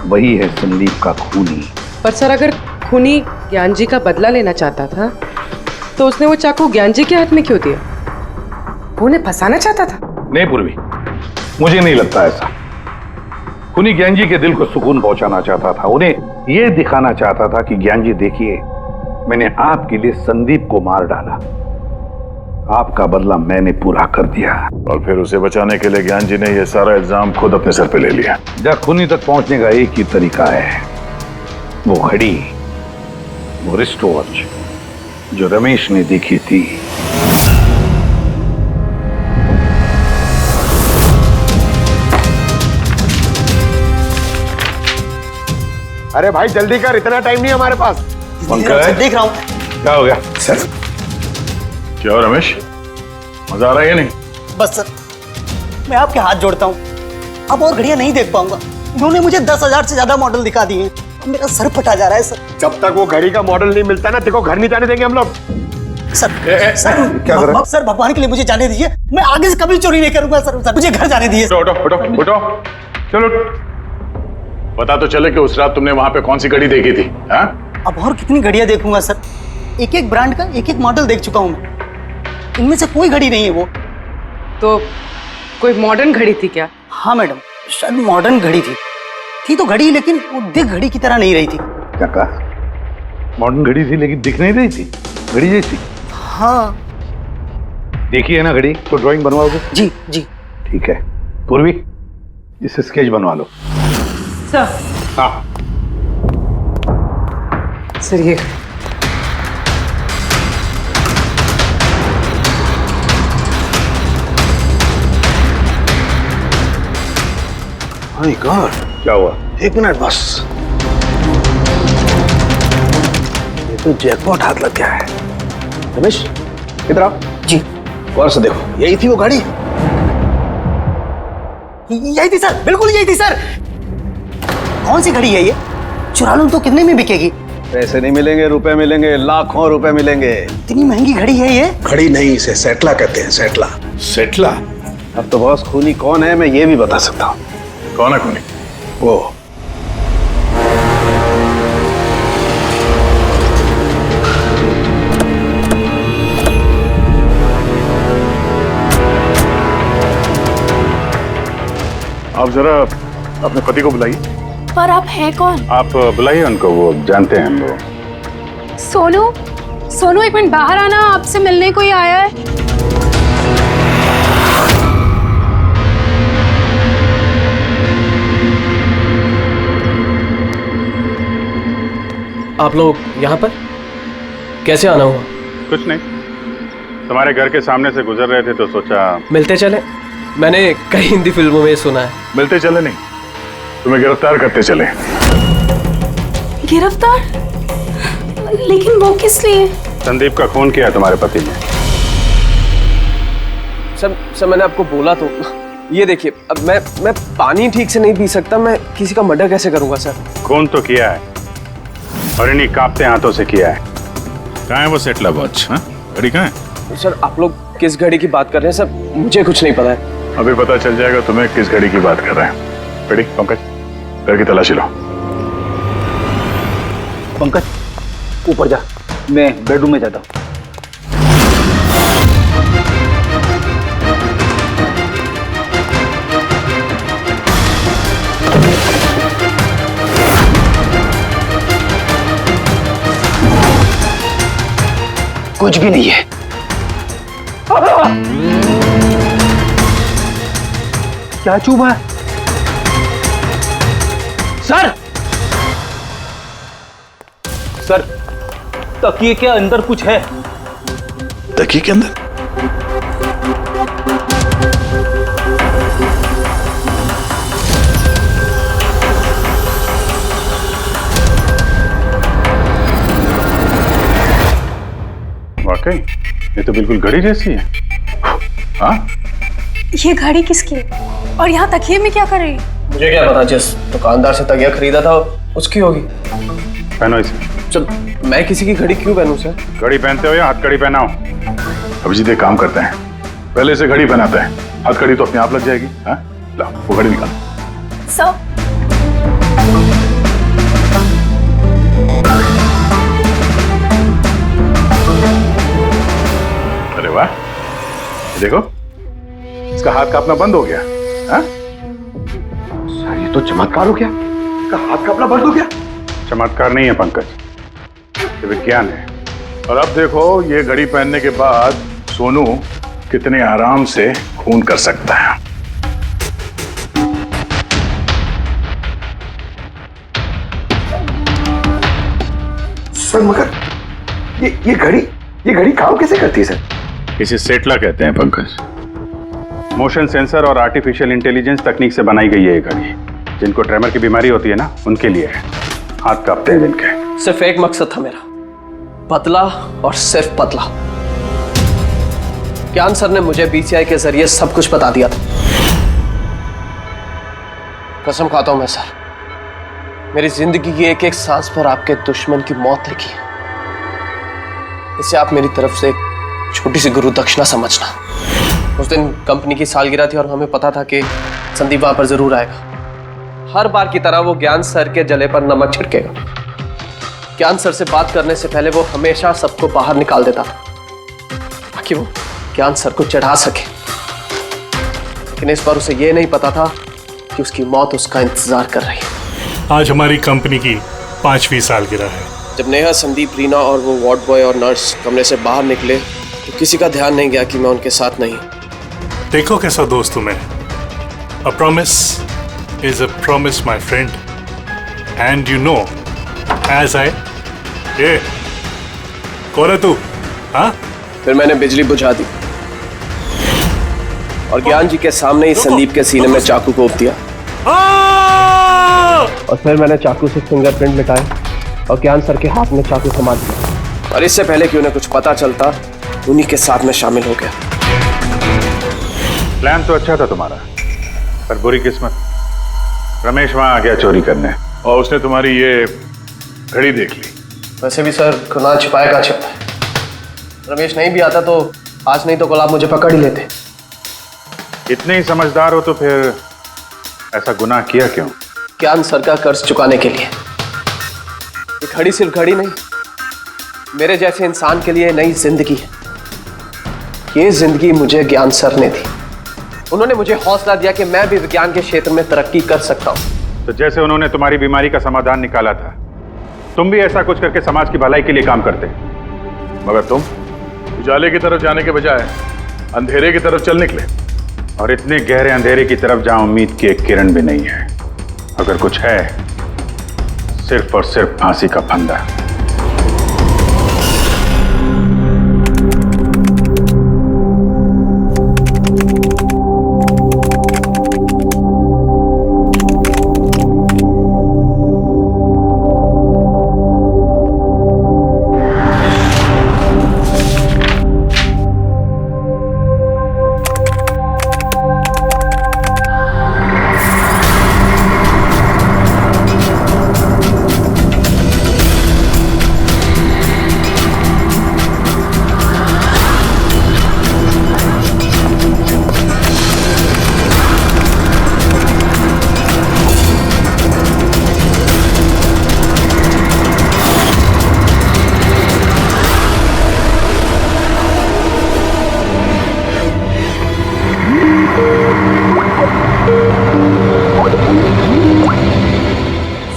वही है संदीप का खूनी। पर सर, अगर खूनी ज्ञान जी का बदला लेना चाहता था तो उसने वो चाकू ज्ञान जी के हाथ में क्यों दिया? वो उन्हें फंसाना चाहता था? नहीं पूर्वी, मुझे नहीं लगता ऐसा। खूनी ज्ञान जी के दिल को सुकून पहुंचाना चाहता था, उन्हें यह दिखाना चाहता था कि ज्ञान जी देखिए, मैंने आपके लिए संदीप को मार डाला, आपका बदला मैंने पूरा कर दिया। और फिर उसे बचाने के लिए ज्ञान जी ने यह सारा इल्जाम खुद अपने सर पे ले लिया। जब खूनी तक पहुंचने का एक ही तरीका है, वो घड़ी, वो रिस्ट वॉच जो रमेश ने देखी थी। अरे भाई जल्दी कर, इतना टाइम नहीं हमारे पास। देख रहा हूं। क्या हो गया सर? क्या हो रमेश, मजा आ रहा है या नहीं? बस सर, मैं आपके हाथ जोड़ता हूँ, अब और घड़ियां नहीं देख पाऊंगा। इन्होंने मुझे 10,000 से ज्यादा मॉडल दिखा दिए, मेरा सर फटा जा रहा है सर। जब तक वो घड़ी का मॉडल नहीं मिलता ना, देखो घर नहीं जाने देंगे हम लोग। सर क्या कर रहा है? सर भगवान के लिए मुझे जाने दीजिए, मैं आगे से कभी चोरी नहीं करूंगा सर, मुझे घर जाने दीजिए। उठो उठो उठो उठो, चलो पता तो चले कि उस रात तुमने वहां पे कौन सी घड़ी देखी थी? हाँ? अब और कितनी घड़ियां देखूंगा सर, एक एक ब्रांड का एक एक मॉडल देख चुका हूं मैं, इनमें से कोई घड़ी नहीं है वो। तो कोई मॉडर्न घड़ी थी क्या? हाँ मैडम, शायद मॉडर्न घड़ी थी तो घड़ी, लेकिन वो दिख घड़ी की तरह नहीं रही थी। क्या कहा? मॉडर्न घड़ी थी लेकिन दिख नहीं रही थी, घड़ी जैसी। हाँ देखी है ना घड़ी, तो ड्राइंग बनवाओगे? जी जी ठीक है। पूर्वी, इसे स्केच बनवा लो। सर। हाँ सर ये माय गॉड, क्या हुआ? 1 मिनट बस, ये तो जैकपॉट हाथ लग गया है। रमेश इधर आओ। जी। गौर से देखो, यही थी वो गाड़ी? यही थी सर, बिल्कुल यही थी सर। कौन सी घड़ी है ये? चुरा लूं तो कितने में बिकेगी? पैसे नहीं मिलेंगे, रुपए मिलेंगे, लाखों रुपए मिलेंगे। इतनी महंगी घड़ी है ये? घड़ी नहीं, इसे सेटला कहते हैं, सेटला। सेटला? अब तो बॉस खूनी कौन है मैं ये भी बता सकता हूँ। कौन है खूनी? वो आप जरा अपने पति को बुलाइए। पर आप हैं कौन? आप बुलाइए उनको, वो जानते हैं वो। सोनू एक मिनट बाहर आना, आपसे मिलने कोई आया है। आप लोग यहाँ पर कैसे आना हुआ? कुछ नहीं, तुम्हारे घर के सामने से गुजर रहे थे तो सोचा मिलते चले। मैंने कई हिंदी फिल्मों में सुना है। मिलते चले नहीं, तुम्हें गिरफ्तार करते चले। गिरफ्तार? लेकिन वो किस लिए? संदीप का खून किया तुम्हारे पति ने। सर मैंने आपको बोला तो। ये देखिए, अब मैं पानी ठीक से नहीं पी सकता, मैं किसी का मर्डर कैसे करूंगा सर? खून तो किया है और इन्हीं कांपते हाथों से किया है। कहाँ है वो सेटला वॉच? घड़ी कहाँ है? सर आप लोग किस घड़ी की बात कर रहे हैं सर? मुझे कुछ नहीं पता है। अभी पता चल जाएगा तुम्हें किस घड़ी की बात कर रहे हैं। बेटी पंकज, घर की तलाशी लो। पंकज ऊपर जा, मैं बेडरूम में जाता हूँ। कुछ भी नहीं है। क्या चूमा है? सर सर, तकिए के अंदर कुछ है। तकिए के अंदर? वाकई ये तो बिल्कुल घड़ी जैसी है। हाँ, ये घड़ी किसकी है? और यहाँ तकिए में क्या कर रही है? मुझे क्या पता, जिस दुकानदार से तकिया खरीदा था उसकी होगी। पहनो इसे। चल, मैं किसी की घड़ी क्यों पहनूं सर? घड़ी पहनते हो या हथकड़ी पहनाओ? अभिजीत एक काम करते हैं, पहले से घड़ी पहनाते हैं, हथकड़ी तो अपने आप लग जाएगी। हाँ, ला वो घड़ी निकाल। सर अरे वाह, देखो इसका हाथ कांपना बंद हो गया। हाँ? सर ये तो चमत्कार हो गया, इसका हाथ कांपना बंद हो गया। चमत्कार नहीं है पंकज, ये विज्ञान है। और अब देखो ये घड़ी पहनने के बाद सोनू कितने आराम से खून कर सकता है। सर मगर ये घड़ी काम कैसे करती है सर? इसे सेटला कहते हैं पंकज। मोशन सेंसर और आर्टिफिशियल इंटेलिजेंस तकनीक से बनाई गई है ये घड़ी। जिनको ट्रेमर की बीमारी होती है ना, उनके लिए है। हाथ कांपते हैं जिनके। सिर्फ एक मकसद था मेरा, पतला और सिर्फ पतला। ज्ञान सर ने मुझे बीसीआई के जरिए सब कुछ बता दिया था। कसम खाता हूं मैं सर, मेरी जिंदगी की एक एक सांस पर आपके दुश्मन की मौत लिखी है। इसे आप मेरी तरफ से छोटी सी गुरु दक्षिणा समझना। उस दिन कंपनी की सालगिरह थी और हमें पता था कि संदीप वहां पर जरूर आएगा। हर बार की तरह वो ज्ञान सर के जले पर नमक छिड़केगा। ज्ञान सर से बात करने से पहले वो हमेशा सबको बाहर निकाल देता था ताकि वो ज्ञान सर को चढ़ा सके। लेकिन इस बार उसे ये नहीं पता था कि उसकी मौत उसका इंतजार कर रही है। आज हमारी कंपनी की 5वीं सालगिरह है। जब नेहा, संदीप, रीना और वो वार्ड बॉय और नर्स कमरे से बाहर निकले तो किसी का ध्यान नहीं गया कि मैं उनके साथ नहीं। देखो कैसा दोस्त हूं मैं। A promise is a promise, my friend. And you know, as I... ये कौन है तू? हाँ? फिर मैंने बिजली बुझा दी और ज्ञान जी के सामने ही संदीप के सीने में चाकू घोंप दिया। और फिर मैंने चाकू से फिंगरप्रिंट मिटाए और ज्ञान सर के हाथ में चाकू थमा दिया। और इससे पहले कि उन्हें कुछ पता चलता, उन्हीं के साथ में शामिल हो गया। प्लान तो अच्छा था तुम्हारा, पर बुरी किस्मत, रमेश वहां आ गया चोरी करने और उसने तुम्हारी ये घड़ी देख ली। वैसे भी सर, गुनाह छिपाए का छिपता है। रमेश नहीं भी आता तो आज नहीं तो कल आप मुझे पकड़ ही लेते। इतने ही समझदार हो तो फिर ऐसा गुनाह किया क्यों? ज्ञान सर का कर्ज चुकाने के लिए। ये घड़ी सिर्फ घड़ी नहीं, मेरे जैसे इंसान के लिए नई जिंदगी है। ये जिंदगी मुझे ज्ञान सर ने दी। उन्होंने मुझे हौसला दिया कि मैं भी विज्ञान के क्षेत्र में तरक्की कर सकता हूं। तो जैसे उन्होंने तुम्हारी बीमारी का समाधान निकाला था, तुम भी ऐसा कुछ करके समाज की भलाई के लिए काम करते। मगर तुम उजाले की तरफ जाने के बजाय अंधेरे की तरफ चल निकले, और इतने गहरे अंधेरे की तरफ जहां उम्मीद की एक किरण भी नहीं है। अगर कुछ है, सिर्फ और सिर्फ फांसी का फंदा।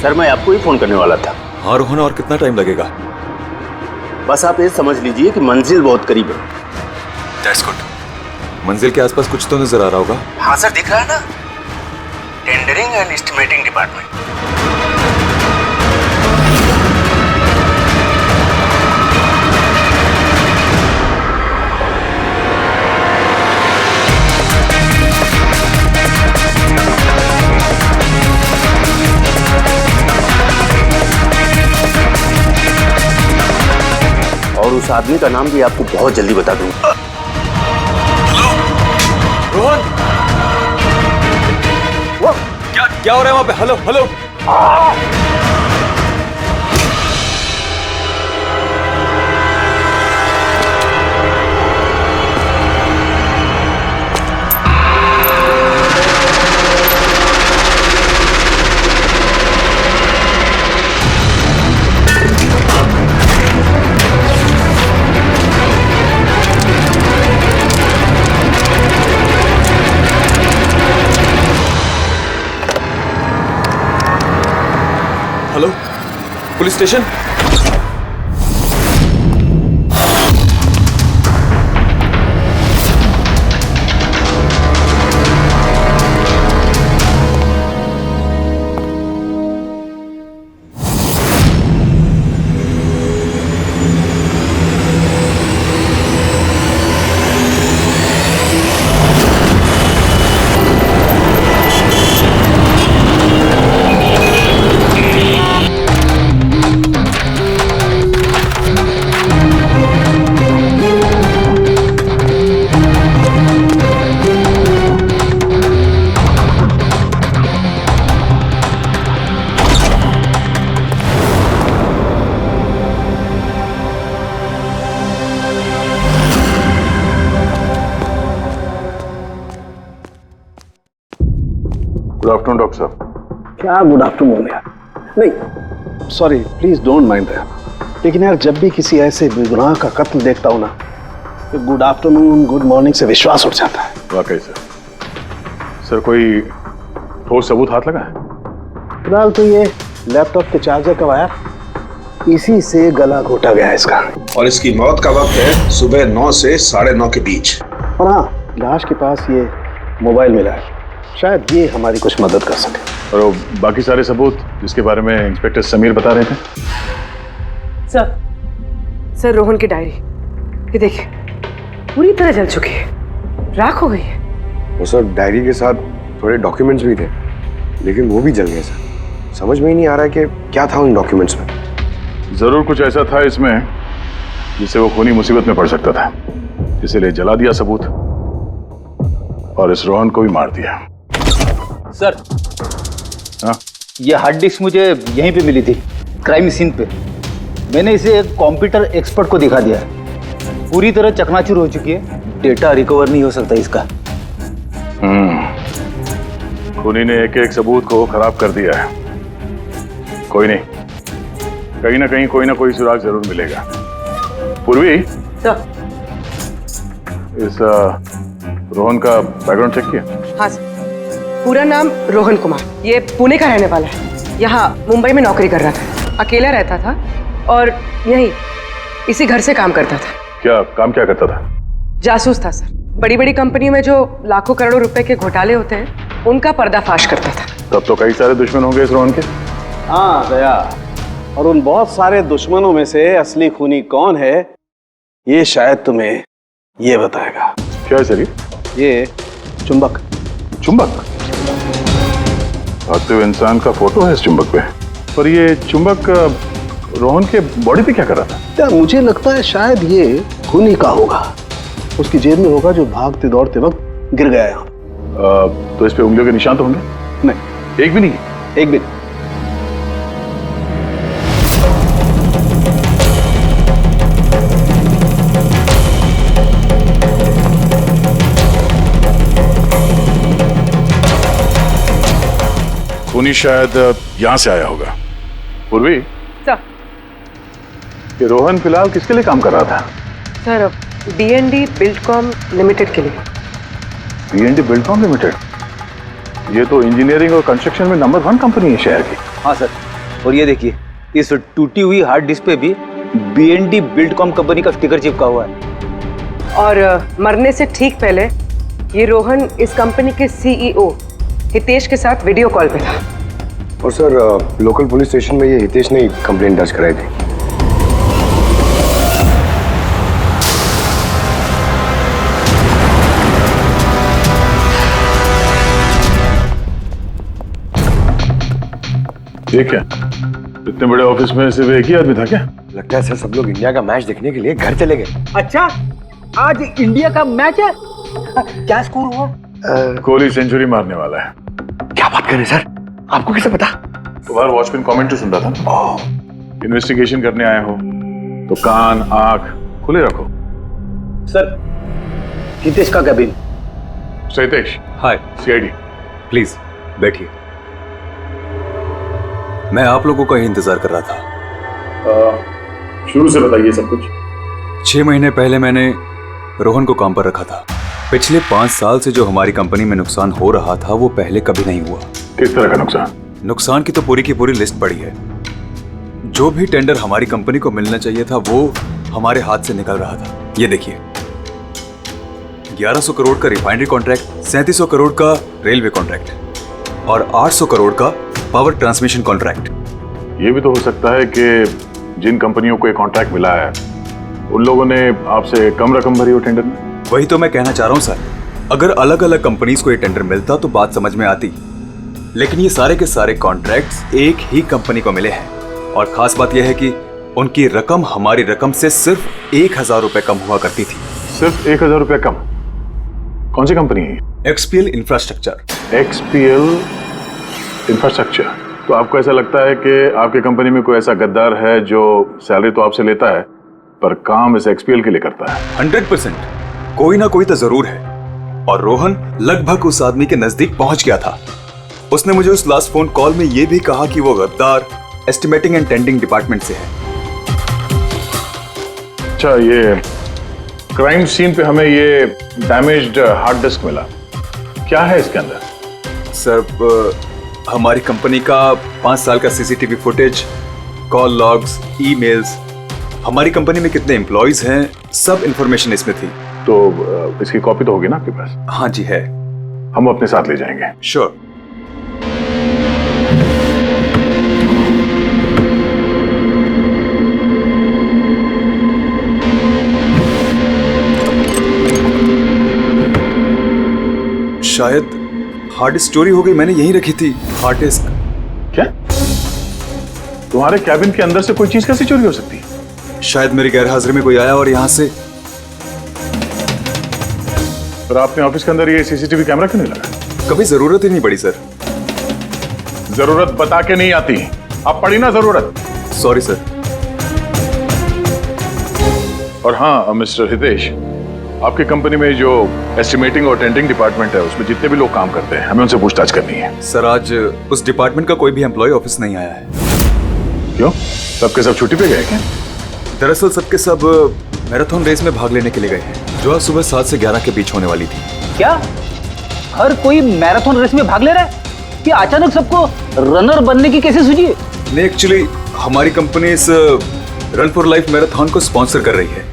सर, मैं आपको ही फोन करने वाला था। हाँ रोहन, और कितना टाइम लगेगा? बस आप ये समझ लीजिए कि मंजिल बहुत करीब है। That's good। मंजिल के आसपास कुछ तो नजर आ रहा होगा। हाँ सर, दिख रहा है ना, टेंडरिंग एंड एस्टिमेटिंग डिपार्टमेंट। और उस आदमी का नाम भी आपको बहुत जल्दी बता दूंगा। रोहन, वो क्या हो रहा है वहां पे? Hello hello. Hello, police station. Good afternoon doctor साहब। क्या गुड आफ्टरनून यार? नहीं sorry, please don't mind that. लेकिन यार जब भी किसी ऐसे बेगुनाह का कत्ल देखता हूं ना, तो गुड आफ्टरनून गुड मॉर्निंग से विश्वास उठ जाता है। वाकई सर कोई ठोस सबूत हाथ लगा है? फिलहाल तो ये लैपटॉप के चार्जर का वायर, इसी से गला घोटा गया है इसका। और इसकी मौत का वक्त है सुबह 9 से 9:30 के बीच। और हाँ, लाश के पास ये मोबाइल मिला है, शायद ये हमारी कुछ मदद कर सके। और बाकी सारे सबूत जिसके बारे में इंस्पेक्टर समीर बता रहे थे? सर रोहन की डायरी ये देखिए, पूरी तरह जल चुकी है, राख हो गई है। वो सर डायरी के साथ थोड़े डॉक्यूमेंट्स भी थे, लेकिन वो भी जल गए सर। समझ में ही नहीं आ रहा है कि क्या था उन डॉक्यूमेंट्स में। जरूर कुछ ऐसा था इसमें जिससे वो खूनी मुसीबत में पड़ सकता था, इसीलिए जला दिया सबूत और इस रोहन को भी मार दिया। सर हाँ? ये हार्ड डिस्क मुझे यहीं पे मिली थी, क्राइम सीन पे। मैंने इसे एक कंप्यूटर एक्सपर्ट को दिखा दिया है, पूरी तरह चकनाचूर हो चुकी है, डेटा रिकवर नहीं हो सकता इसका। खूनी ने एक सबूत को खराब कर दिया है। कोई नहीं, कहीं ना कहीं कोई ना कोई सुराग जरूर मिलेगा। पूर्वी, इस रोहन का बैकग्राउंड चेक किया? हाँ सर, पूरा नाम रोहन कुमार, ये पुणे का रहने वाला है, यहाँ मुंबई में नौकरी कर रहा था, अकेला रहता था और यही इसी घर से काम करता था। क्या काम क्या करता था? जासूस था सर, बड़ी बड़ी कंपनियों में जो लाखों करोड़ों रुपए के घोटाले होते हैं उनका पर्दाफाश करता था। तब तो कई सारे दुश्मन होंगे इस रोहन के। हाँ दया, और उन बहुत सारे दुश्मनों में से असली खूनी कौन है ये शायद तुम्हें ये बताएगा। क्या है सर? ये चुंबक। चुंबक? भागते हुए इंसान का फोटो है इस चुंबक पे, पर ये चुंबक रोहन के बॉडी पे क्या कर रहा था? क्या मुझे लगता है शायद ये खूनी का होगा, उसकी जेब में होगा जो भागते दौड़ते वक्त गिर गया यहाँ। तो इस पे उंगलियों के निशान तो होंगे? नहीं, एक भी नहीं। एक भी। खूनी शायद यहां से आया होगा। पूर्वी सर, ये रोहन फिलहाल किसके लिए काम कर रहा था? सर B&D बिल्डकॉम लिमिटेड के लिए। B&D Buildcom limited? ये तो इंजीनियरिंग और कंस्ट्रक्शन में नंबर 1 कंपनी है शहर की। हाँ सर, और ये देखिए, इस टूटी हुई हार्ड डिस्क पे भी B&D बिल्डकॉम कंपनी का स्टिकर चिपका हुआ है। और मरने से ठीक पहले ये रोहन इस कंपनी के CEO हितेश के साथ वीडियो कॉल पे था। और सर लोकल पुलिस स्टेशन में ये हितेश ने कंप्लेंट दर्ज कराई थी। ये क्या? इतने बड़े ऑफिस में सिर्फ एक ही आदमी था क्या? लगता है सर सब लोग इंडिया का मैच देखने के लिए घर चले गए। अच्छा, आज इंडिया का मैच है? क्या स्कोर हुआ? कोहली सेंचुरी मारने वाला है। क्या बात कर रहे हैं सर, आपको कैसे पता? तुम्हारा वॉचमैन कमेंट्री सुन रहा था। इन्वेस्टिगेशन करने आए हो तो कान आंख खुले रखो। सर, हितेश का cabin. Hitesh, hi. CID। Please बैठिए, मैं आप लोगों का ही इंतजार कर रहा था। शुरू से बताइए सब कुछ। 6 महीने पहले मैंने रोहन को काम पर रखा था। पिछले 5 साल से जो हमारी कंपनी में नुकसान हो रहा था वो पहले कभी नहीं हुआ। किस तरह का नुकसान? नुकसान की तो पूरी की पूरी लिस्ट पड़ी है। जो भी टेंडर हमारी कंपनी को मिलना चाहिए था वो हमारे हाथ से निकल रहा था। ये देखिए, 1100 करोड़ का रिफाइनरी कॉन्ट्रैक्ट, 3700 करोड़ का रेलवे कॉन्ट्रैक्ट और 800 करोड़ का पावर ट्रांसमिशन कॉन्ट्रैक्ट। ये भी तो हो सकता है कि जिन कंपनियों को ये कॉन्ट्रैक्ट मिला है उन लोगों ने आपसे कम रकम भरी हो टेंडर में। वही तो मैं कहना चाह रहा हूं सर, अगर अलग अलग कंपनीज को ये टेंडर मिलता तो बात समझ में आती, लेकिन ये सारे के सारे कॉन्ट्रैक्ट्स एक ही कंपनी को मिले हैं। और खास बात यह है कि उनकी रकम हमारी रकम से सिर्फ 1000 रुपए कम हुआ करती थी। सिर्फ 1000 रुपए कम? कौन सी कंपनी है? XPL infrastructure. XPL infrastructure. तो आपको ऐसा लगता है कि आपकी कंपनी में कोई ऐसा गद्दार है जो सैलरी तो आपसे लेता है पर काम इस XPL के लिए करता है? 100%, कोई ना कोई तो जरूर है। और रोहन लगभग उस आदमी के नजदीक पहुंच गया था। उसने मुझे उस लास्ट फोन कॉल में ये भी कहा कि वो गद्दार एस्टिमेटिंग एंड टेंडिंग डिपार्टमेंट से है। अच्छा, ये क्राइम सीन पे हमें ये डैमेज्ड हार्ड डिस्क मिला, क्या है इसके अंदर? सर, हमारी कंपनी का 5 साल का CCTV footage, call logs, emails, हमारी कंपनी में कितने एम्प्लॉयज हैं, सब इंफॉर्मेशन इसमें थी। तो इसकी कॉपी तो होगी ना आपके पास? हाँ जी है। हम अपने साथ ले जाएंगे। श्योर। शायद हार्ड डिस्क चोरी हो गई, मैंने यहीं रखी थी हार्ड डिस्क। क्या? तुम्हारे कैबिन के अंदर से कोई चीज कैसे चोरी हो सकती है? शायद मेरी गैरहाजिरी में कोई आया और यहाँ से। पर आपने ऑफिस के अंदर ये सीसीटीवी कैमरा क्यों नहीं लगा? कभी जरूरत ही नहीं पड़ी सर। जरूरत बता के नहीं आती, अब पड़ी ना जरूरत। Sorry sir. और हाँ मिस्टर हितेश, आपकी कंपनी में जो एस्टिमेटिंग और टेंडिंग डिपार्टमेंट है उसमें जितने भी लोग काम करते हैं हमें उनसे पूछताछ करनी है। सर, आज उस डिपार्टमेंट का कोई भी एम्प्लॉय ऑफिस नहीं आया है। क्यों? सबके सब छुट्टी पे गए क्या? दरअसल सबके सब मैराथन रेस में भाग लेने के लिए गए हैं, जो आज सुबह 7 से 11 के बीच होने वाली थी। क्या हर कोई मैराथन रेस में भाग ले रहा है? कि अचानक सबको रनर बनने की कैसे सूझी? नहीं, एक्चुअली हमारी कंपनी इस रन फॉर लाइफ मैराथन को स्पॉन्सर कर रही है,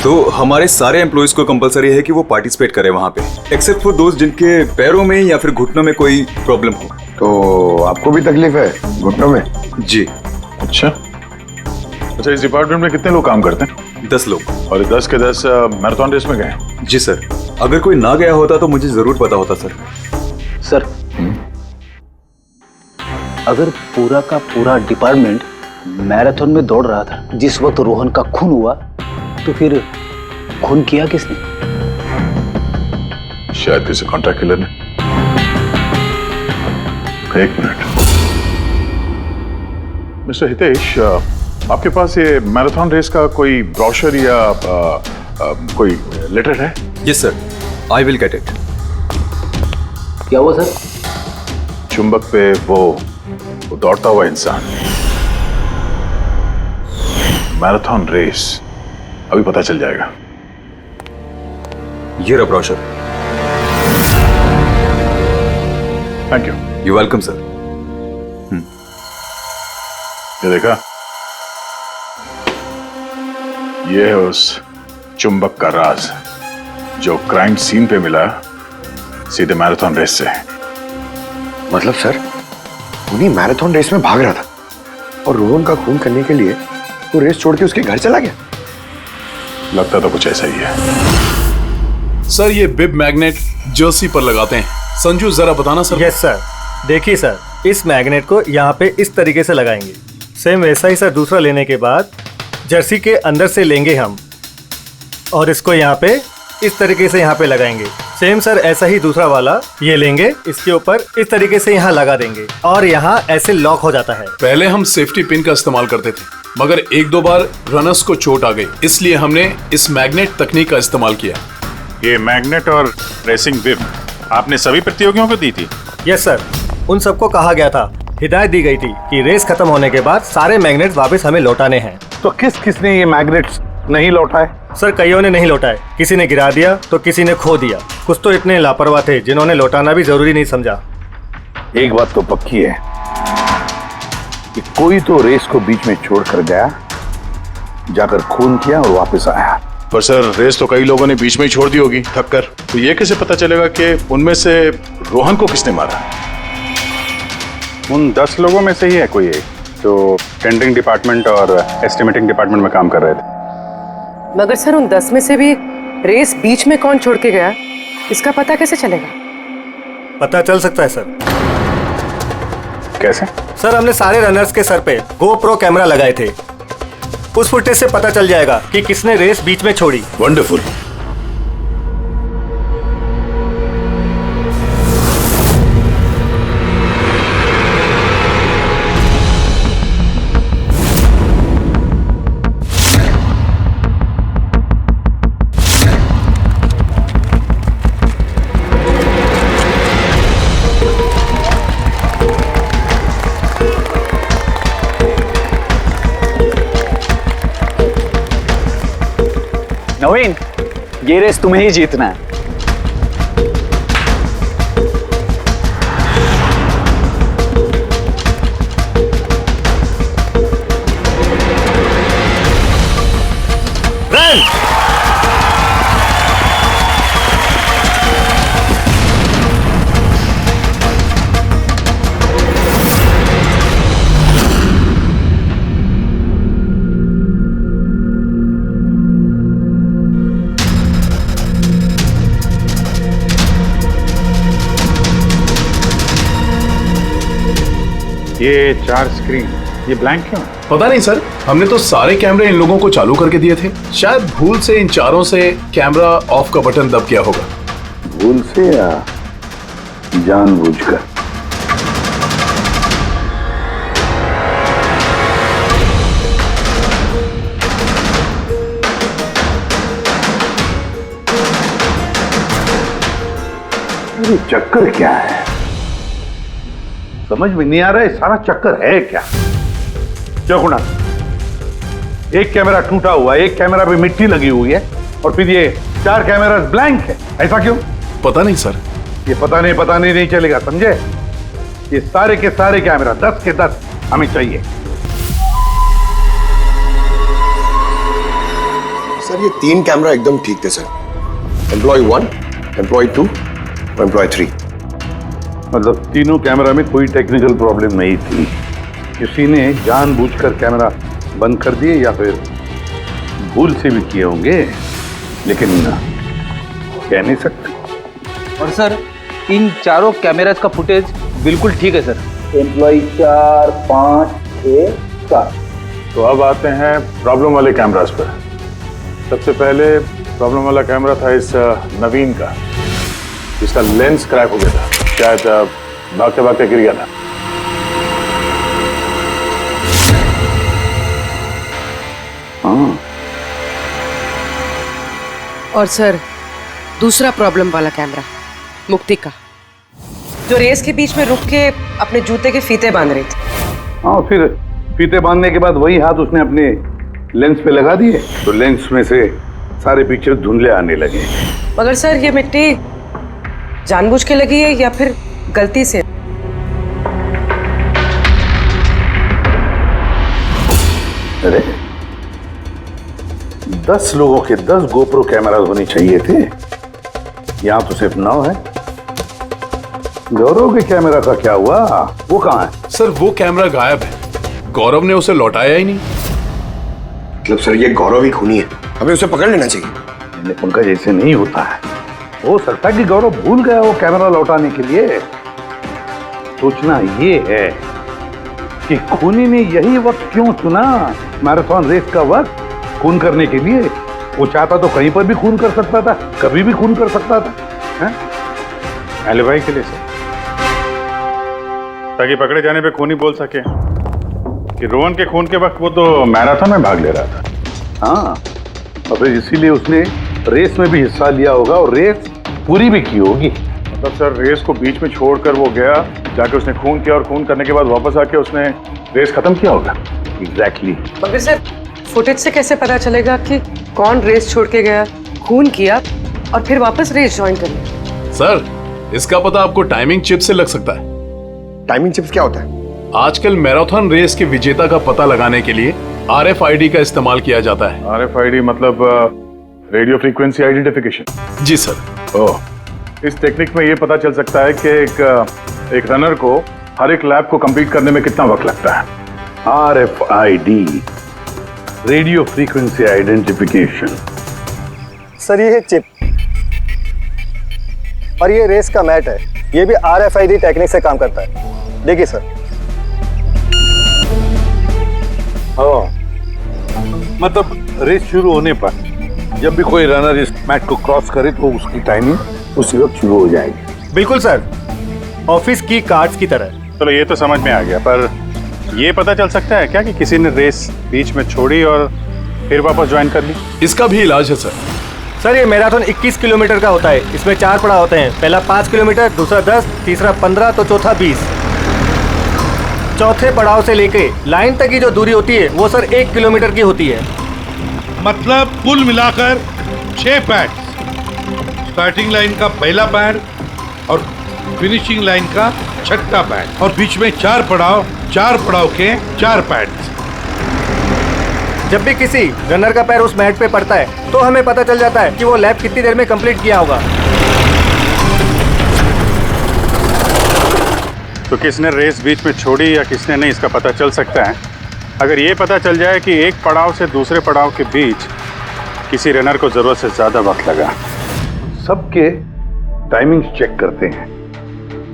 तो हमारे सारे एम्प्लॉयज को कंपलसरी है कि वो पार्टिसिपेट करें वहां पे, एक्सेप्ट फॉर दोस्त जिनके पैरों में या फिर घुटनों में कोई प्रॉब्लम हो। तो आपको भी तकलीफ है घुटनों में? जी। अच्छा, इस डिपार्टमेंट में कितने लोग काम करते हैं? 10 लोग। और 10 के 10 मैराथन रेस में गए? जी सर। अगर कोई ना गया होता तो मुझे जरूर पता होता सर। सर, अगर पूरा का पूरा डिपार्टमेंट मैराथन में दौड़ रहा था जिस वक्त रोहन का खून हुआ, तो फिर खून किया किसने? शायद किसी कॉन्ट्रैक्ट किलर ने। एक मिनट मिस्टर हितेश, आपके पास ये मैराथन रेस का कोई ब्रोशर या कोई लेटर है? Yes sir, I will get it. क्या हुआ सर? चुंबक पे वो दौड़ता हुआ इंसान, मैराथन रेस, अभी पता चल जाएगा। ये रहा brochure. Thank you. You welcome sir. ये देखा, ये है उस चुंबक का राज जो क्राइम सीन पे मिला सीधे मैराथन रेस से। मतलब सर, उन्हीं मैराथन रेस में भाग रहा था और रोहन का खून करने के लिए वो रेस छोड़ के उसके घर चला गया। लगता तो कुछ ऐसा ही है। सर, ये बिब मैग्नेट जर्सी पर लगाते हैं। संजू, जरा बताना सर। Yes sir. देखिए सर, इस मैग्नेट को यहाँ पे इस तरीके से लगाएंगे, सेम वैसा ही सर दूसरा लेने के बाद जर्सी के अंदर से लेंगे हम और इसको यहाँ पे इस तरीके से यहाँ पे लगाएंगे। सेम सर ऐसा ही दूसरा वाला ये लेंगे, इसके ऊपर इस तरीके से यहाँ लगा देंगे और यहाँ ऐसे लॉक हो जाता है। पहले हम सेफ्टी पिन का इस्तेमाल करते थे, मगर 1-2 बार रनर्स को चोट आ गई, इसलिए हमने इस मैग्नेट तकनीक का इस्तेमाल किया। ये मैग्नेट और रेसिंग बिब आपने सभी प्रतियोगियों को दी थी? यस सर, उन सबको कहा गया था, हिदायत दी गई थी कि रेस खत्म होने के बाद सारे मैग्नेट्स वापस हमें लौटाने हैं। तो किसने ये मैग्नेट्स नहीं लौटाए? सर, कईयों ने नहीं लौटाए, किसी ने गिरा दिया तो किसी ने खो दिया, कुछ तो इतने लापरवाह थे जिन्होंने लौटाना भी जरूरी नहीं समझा। एक बात तो पक्की है कि कोई तो रेस को बीच में छोड़कर गया, जाकर खून किया और वापस आया। पर सर, रेस तो कई लोगों ने बीच में ही छोड़ दी होगी थक कर, तो ये कैसे पता चलेगा कि उनमें से रोहन को किसने मारा? उन 10 लोगों में से ही है कोई एक जो टेंडरिंग डिपार्टमेंट और एस्टिमेटिंग डिपार्टमेंट में काम कर रहे थे। मगर सर, उन 10 में से भी रेस बीच में कौन छोड़ के गया, इसका पता कैसे चलेगा? पता चल सकता है सर। कैसे? सर, हमने सारे रनर्स के सर पे GoPro कैमरा लगाए थे, उस फुटेज से पता चल जाएगा कि किसने रेस बीच में छोड़ी। वंडरफुल। सचिन, ये रेस तुम्हें ही जीतना है। ये 4 स्क्रीन, ये ब्लैंक क्यों? पता नहीं सर, हमने तो सारे कैमरे इन लोगों को चालू करके दिए थे। शायद भूल से इन चारों से कैमरा ऑफ का बटन दब गया होगा। भूल से या जानबूझकर? ये चक्कर क्या है? समझ में नहीं आ रहा है, सारा चक्कर है क्या? क्यों कुणाल? एक कैमरा टूटा हुआ है, एक कैमरा पे मिट्टी लगी हुई है, और फिर ये 4 कैमरा ब्लैंक है, ऐसा क्यों? पता नहीं सर। ये पता नहीं चलेगा, समझे? ये सारे के सारे कैमरा 10 के 10 हमें चाहिए। सर ये 3 कैमरा एकदम ठीक थे सर। एम्प्लॉय 1, एम्प्लॉय 2 और एम्प्लॉय 3। मतलब तीनों कैमरा में कोई टेक्निकल प्रॉब्लम नहीं थी, किसी ने जानबूझकर कैमरा बंद कर दिए या फिर भूल से भी किए होंगे, लेकिन कह नहीं सकते। और सर इन चारों कैमराज का फुटेज बिल्कुल ठीक है सर। एम्प्लॉय 4, 5, 6, 7। तो अब आते हैं प्रॉब्लम वाले कैमरास पर। सबसे पहले प्रॉब्लम वाला कैमरा था इस नवीन का, जिसका लेंस क्रैक हो गया था, शायद भागते भागते गिर गया था। और सर दूसरा प्रॉब्लम वाला कैमरा मुक्ति का, जो रेस के बीच में रुक के अपने जूते के फीते बांध रही थी। हाँ, फिर फीते बांधने के बाद वही हाथ उसने अपने लेंस पे लगा दिए, तो लेंस में से सारे पिक्चर धुंधले आने लगे। मगर सर ये मिट्टी जानबूझ के लगी है या फिर गलती से? अरे 10 लोगों के 10 गोप्रो कैमरा होने चाहिए थे, यहाँ तो सिर्फ 9 है। गौरव के कैमरा का क्या हुआ? वो कहाँ है? सर वो कैमरा गायब है, गौरव ने उसे लौटाया ही नहीं। मतलब सर ये गौरव ही खूनी है, हमें उसे पकड़ लेना चाहिए। पंकज ऐसे नहीं होता है, हो सकता है कि गौरव भूल गया वो कैमरा लौटाने के लिए। सोचना ये है कि खूनी ने यही वक्त क्यों चुना, मैराथन रेस का वक्त खून करने के लिए। वो चाहता तो कहीं पर भी खून कर सकता था, कभी भी खून कर सकता था। एलिबाई के लिए सर, ताकि पकड़े जाने पे खूनी बोल सके कि रोहन के खून के वक्त वो तो मैराथन में भाग ले रहा था। हाँ, और फिर इसीलिए उसने रेस में भी हिस्सा लिया होगा और रेस पूरी भी की होगी। मतलब सर रेस को बीच में छोड़कर वो गया, जाके उसने खून किया और खून करने के बाद वापस आके उसने रेस खत्म किया होगा। एग्जैक्टली। मगर सर फुटेज से कैसे पता चलेगा कि कौन रेस छोड़ के गया, खून किया और फिर वापस रेस ज्वाइन कर लिया? सर इसका पता आपको टाइमिंग चिप से लग सकता है। टाइमिंग चिप्स क्या होता है? आजकल मैराथन रेस के विजेता का पता लगाने के लिए RFID का इस्तेमाल किया जाता है। RFID मतलब रेडियो फ्रीक्वेंसी आइडेंटिफिकेशन। जी सर। ओह, इस टेक्निक में ये पता चल सकता है कि एक रनर को हर एक लैप को कंप्लीट करने में कितना वक्त लगता है। RFID, radio frequency identification. Sir ये है चिप और ये रेस का मैट है, ये भी RFID टेक्निक से काम करता है। देखिए सर। मतलब रेस शुरू होने पर जब भी कोई रनर इस मैट को क्रॉस करे तो उसकी टाइमिंग उसी वक्त शुरू हो जाएगी। बिल्कुल सर, ऑफिस की कार्ड्स की तरह। चलो ये तो समझ में आ गया, पर ये पता चल सकता है क्या कि किसी ने रेस बीच में छोड़ी और फिर वापस ज्वाइन कर ली? इसका भी इलाज है सर। सर ये मैराथन 21 किलोमीटर का होता है, इसमें 4 पड़ाव होते हैं। पहला 5 किलोमीटर, दूसरा 10, तीसरा 15 तो चौथा 20। चौथे पड़ाव से लेके लाइन तक की जो दूरी होती है वो सर 1 किलोमीटर की होती है। मतलब कुल मिलाकर 6 पैड, स्टार्टिंग लाइन का पहला पैड और फिनिशिंग लाइन का छठा पैड, और बीच में 4 पड़ाव के 4 पैड। जब भी किसी रनर का पैर उस मैट पे पड़ता है तो हमें पता चल जाता है कि वो लैप कितनी देर में कंप्लीट किया होगा। तो किसने रेस बीच में छोड़ी या किसने नहीं, इसका पता चल सकता है अगर ये पता चल जाए कि एक पड़ाव से दूसरे पड़ाव के बीच किसी रनर को जरूरत से ज्यादा वक्त लगा। सबके टाइमिंग चेक करते हैं,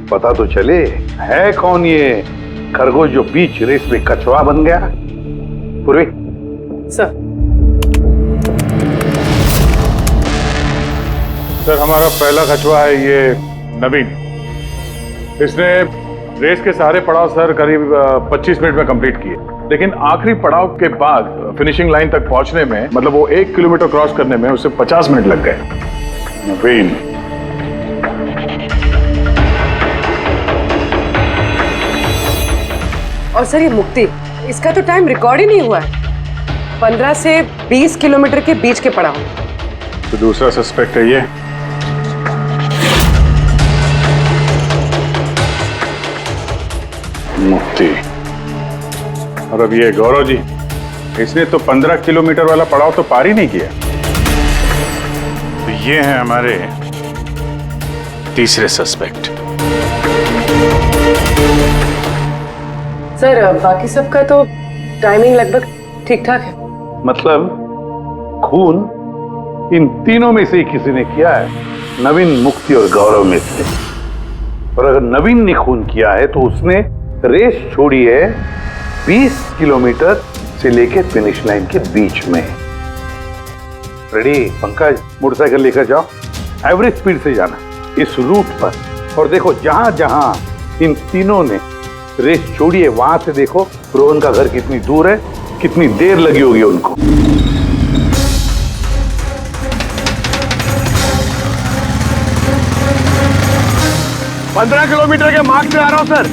पता तो चले है कौन ये खरगोश जो बीच रेस में कछुआ बन गया। पूर्वी सर, हमारा पहला कछुआ है ये नवीन। इसने रेस के सारे पड़ाव सर करीब 25 मिनट में कंप्लीट किए, लेकिन आखिरी पड़ाव के बाद फिनिशिंग लाइन तक पहुंचने में, मतलब वो 1 किलोमीटर क्रॉस करने में उसे 50 मिनट लग गए। नवीन, और सर ये मुक्ति, इसका तो टाइम रिकॉर्ड ही नहीं हुआ है। 15 से 20 किलोमीटर के बीच के पड़ाव। तो दूसरा सस्पेक्ट है ये। मुक्ति। और अब ये गौरव जी, इसने तो 15 किलोमीटर वाला पड़ाव तो पार ही नहीं किया। तो ये हैं हमारे तीसरे सस्पेक्ट। सर बाकी सबका तो टाइमिंग लगभग ठीक ठाक है। मतलब खून इन तीनों में से किसी ने किया है, नवीन, मुक्ति और गौरव में से। और अगर नवीन ने खून किया है तो उसने रेस छोड़ी है 20 किलोमीटर से लेकर फिनिश लाइन के बीच में। रेडी पंकज, मोटरसाइकिल लेकर जाओ, एवरेज स्पीड से जाना इस रूट पर, और देखो जहां जहां इन तीनों ने रेस छोड़ी है वहां से देखो रोहन का घर कितनी दूर है, कितनी देर लगी होगी उनको। पंद्रह किलोमीटर के मार्क से आ रहा हूं सर,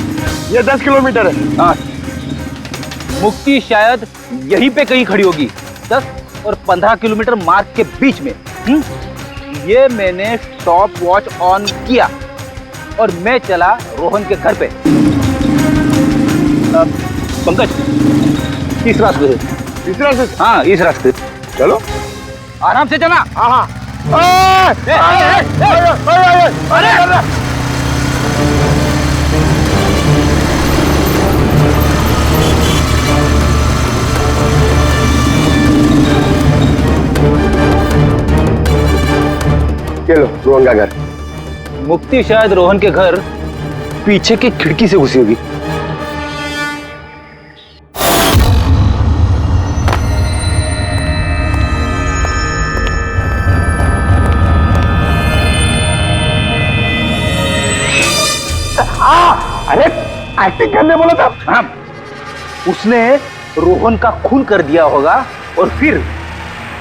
ये 10 किलोमीटर है। हाँ, मुक्ति शायद यहीं पे कहीं खड़ी होगी, 10 और 15 किलोमीटर मार्क के बीच में। ये मैंने स्टॉप वॉच ऑन किया और मैं चला रोहन के घर पे। पंकज, इस रास्ते से। इस रास्ते से? हाँ, इस रास्ते। चलो आराम से चला। हाँ चलो रोहन का घर। मुक्ति शायद रोहन के घर पीछे की खिड़की से घुसी होगी। अरे एक्टिंग करने बोला था। हाँ, उसने रोहन का खून कर दिया होगा और फिर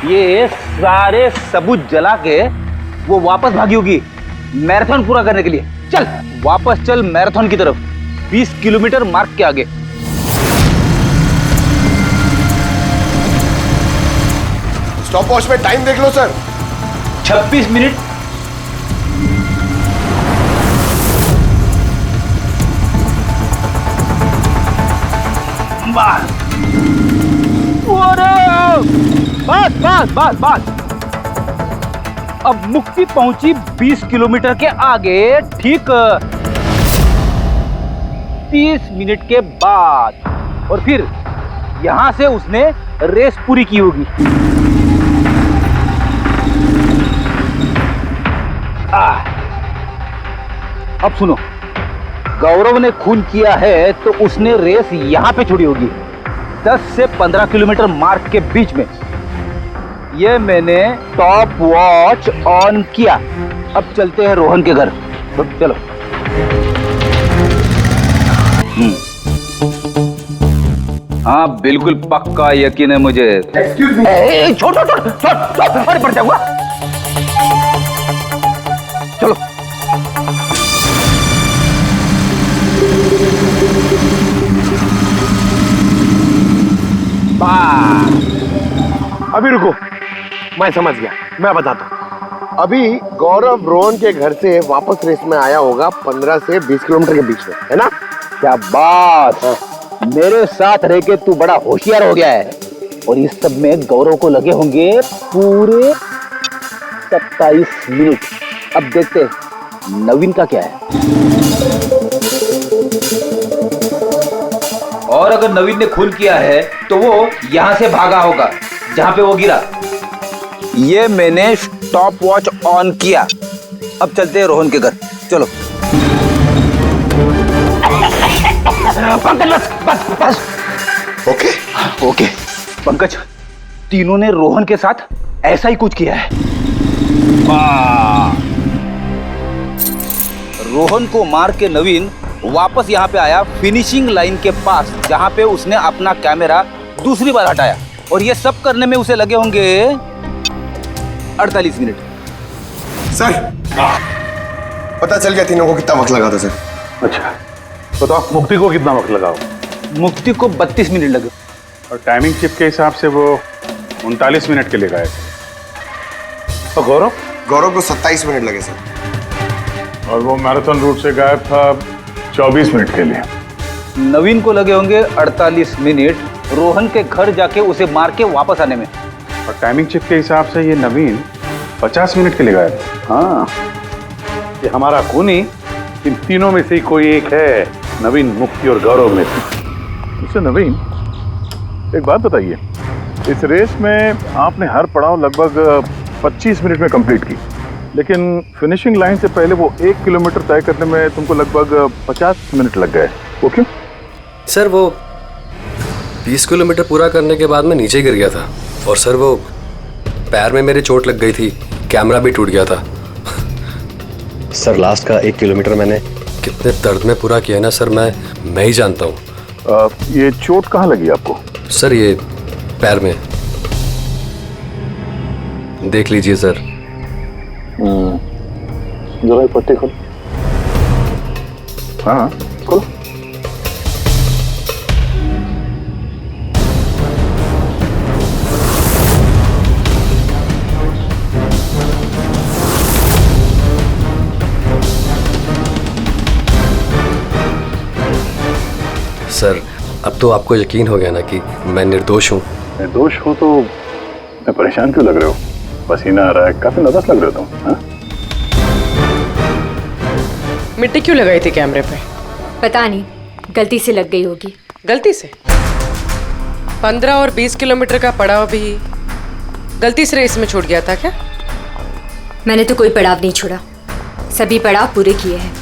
ये सारे सबूत जला के वो वापस भागी होगी मैराथन पूरा करने के लिए। चल वापस चल मैराथन की तरफ, 20 किलोमीटर मार्क के आगे। स्टॉप वॉच में टाइम देख लो सर। 26 मिनट। बस बस बस बस। अब मुक्ति पहुंची 20 किलोमीटर के आगे, ठीक 30 मिनट के बाद, और फिर यहां से उसने रेस पूरी की होगी। अब सुनो, गौरव ने खून किया है तो उसने रेस यहां पे छोड़ी होगी 10 से 15 किलोमीटर मार्क के बीच में। ये मैंने टॉप वॉच ऑन किया। अब चलते हैं रोहन के घर। चलो। हाँ बिल्कुल पक्का यकीन है मुझे। Excuse me. छोड़ छोड़ छोड़ छोड़, अरे पड़ जाऊंगा। चलो। अभी रुको, मैं समझ गया, मैं बताता हूँ। अभी गौरव रोहन के घर से वापस रेस में आया होगा 15 से 20 किलोमीटर के बीच में, है ना? क्या बात है, मेरे साथ रह के तू बड़ा होशियार हो गया है। और इस सब में गौरव को लगे होंगे पूरे 27 मिनट। अब देखते नवीन का क्या है। और अगर नवीन ने खून किया है तो वो यहां से भागा होगा जहां पे वो गिरा। ये मैंने स्टॉप वॉच ऑन किया। अब चलते हैं रोहन के घर, चलो। पंकज बस। ओके पंकज, तीनों ने रोहन के साथ ऐसा ही कुछ किया है। रोहन को मार के नवीन वापस यहाँ पे आया फिनिशिंग लाइन के पास, जहाँ पे उसने अपना कैमरा दूसरी बार हटाया। और ये सब करने में उसे लगे होंगे 48 मिनट। सर पता चल गया तीनों को कितना वक्त लगा था सर। अच्छा बताओ, मुक्ति को कितना वक्त लगा? मुक्ति को 32 मिनट लगे। और टाइमिंग चिप के हिसाब से वो 39 मिनट के लिए गए थे। और गौरव को 27 मिनट लगे सर। और वो मैराथन रूट से गायब था 24 मिनट के लिए। नवीन को लगे होंगे 48 मिनट रोहन के घर जाके उसे मार के वापस आने में। और टाइमिंग चिप के हिसाब से ये नवीन 50 मिनट के लिए गायब। हाँ, ये हमारा खूनी इन तीनों में से ही कोई एक है, नवीन, मुक्ति और गौरव में से। इससे नवीन, एक बात बताइए, इस रेस में आपने हर पड़ाव लगभग 25 मिनट में कंप्लीट की, लेकिन फिनिशिंग लाइन से पहले वो 1 किलोमीटर तय करने में तुमको लगभग 50 मिनट लग गए। वो क्यों? सर वो 20 किलोमीटर पूरा करने के बाद मैं नीचे गिर गया था और सर वो पैर में मेरे चोट लग गई थी, कैमरा भी टूट गया था। सर लास्ट का 1 किलोमीटर मैंने कितने दर्द में पूरा किया ना सर, मैं ही जानता हूँ। ये चोट कहाँ लगी आपको? सर ये पैर में, देख लीजिए सर। जरा पट्टी खोल। हाँ खोलो। सर अब तो आपको यकीन हो गया ना कि मैं निर्दोष हूँ। निर्दोष हो तो मैं परेशान क्यों लग रहे हो? पसीना आ रहा है, काफी नर्वस लग रहे हो तुम। हाँ? मिट्टी क्यों लगाई थी कैमरे पे? पता नहीं, गलती से लग गई होगी। गलती से? 15 और 20 किलोमीटर का पड़ाव भी गलती से रेस में छूट गया था क्या? मैंने तो कोई पड़ाव नहीं छोड़ा, सभी पड़ाव पूरे किए हैं।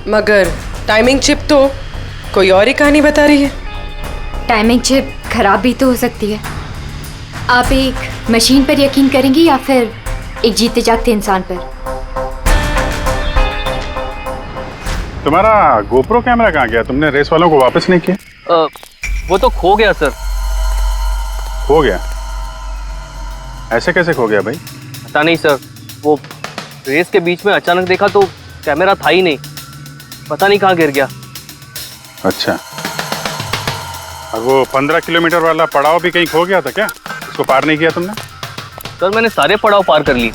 मगर टाइमिंग चिप तो कोई और ही कहानी बता रही है। टाइमिंग चिप खराब भी तो हो सकती है। आप एक मशीन पर यकीन करेंगी या फिर एक जीते जागते इंसान पर? तुम्हारा गोप्रो कैमरा कहाँ गया? तुमने रेस वालों को वापस नहीं किया? वो तो खो गया सर। खो गया? ऐसे कैसे खो गया भाई? पता नहीं सर, वो रेस के बीच में अचानक देखा तो कैमरा था ही नहीं, पता नहीं कहाँ गिर गया। अच्छा, और वो 15 किलोमीटर वाला पड़ाव भी कहीं खो गया था क्या? उसको पार नहीं किया तुमने? सर मैंने सारे पड़ाव पार कर ली।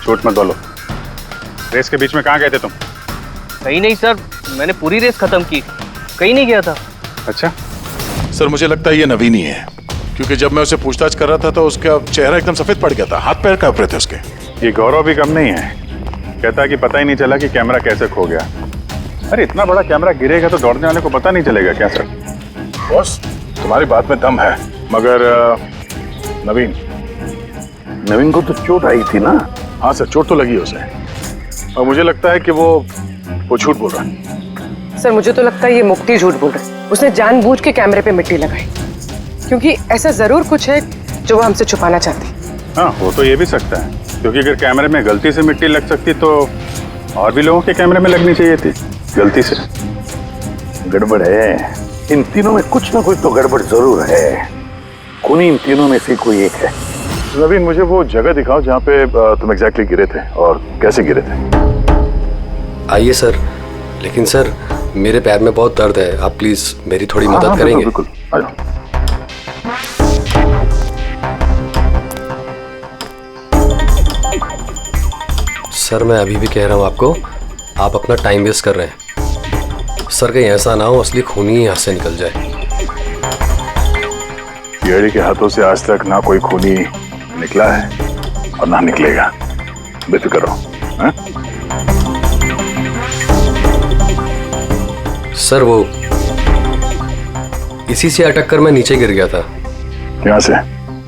झूठ मत बोलो, रेस के बीच में कहाँ गए थे तुम? कहीं नहीं सर, मैंने पूरी रेस खत्म की, कहीं नहीं गया था। अच्छा सर मुझे लगता है ये नवीन ही है, क्योंकि जब मैं उसे पूछताछ कर रहा था तो उसका चेहरा एकदम सफेद पड़ गया था, हाथ पैर कांप रहे थे उसके। ये गौरव भी कम नहीं है, कहता है कि पता ही नहीं चला कि कैमरा कैसे खो गया। अरे इतना बड़ा कैमरा गिरेगा तो दौड़ने वाले को पता नहीं चलेगा क्या सर? बॉस तुम्हारी बात में दम है, मगर नवीन को तो चोट आई थी ना? हाँ सर, चोट तो लगी उसे, और मुझे लगता है कि वो झूठ बोल रहा है। सर मुझे तो लगता है ये मुक्ति झूठ बोल रहा है। उसने जानबूझ के कैमरे पे मिट्टी लगाई, क्योंकि ऐसा जरूर कुछ है जो वो हमसे छुपाना चाहती है। हाँ हो तो ये भी सकता है, क्योंकि अगर कैमरे में गलती से मिट्टी लग सकती तो और भी लोगों के कैमरे में लगनी चाहिए थी गलती से। गड़बड़ है, इन तीनों में कुछ ना कुछ तो गड़बड़ जरूर है। खूनी इन तीनों में से कोई एक है। नवीन मुझे वो जगह दिखाओ जहाँ पे तुम एग्जैक्टली गिरे थे और कैसे गिरे थे। आइए सर, लेकिन सर मेरे पैर में बहुत दर्द है, आप प्लीज मेरी थोड़ी मदद करेंगे? बिल्कुल, आ जाओ। सर मैं अभी भी कह रहा हूँ आपको, आप अपना टाइम वेस्ट कर रहे हैं। सर कहीं ऐसा ना हो असली खूनी ही यहाँ से निकल जाए। येड़ी के हाथों से आज तक ना कोई खूनी निकला है और ना निकलेगा, बेफिक्र रहो। हाँ? सर वो इसी से अटक कर मैं नीचे गिर गया था। यहाँ से?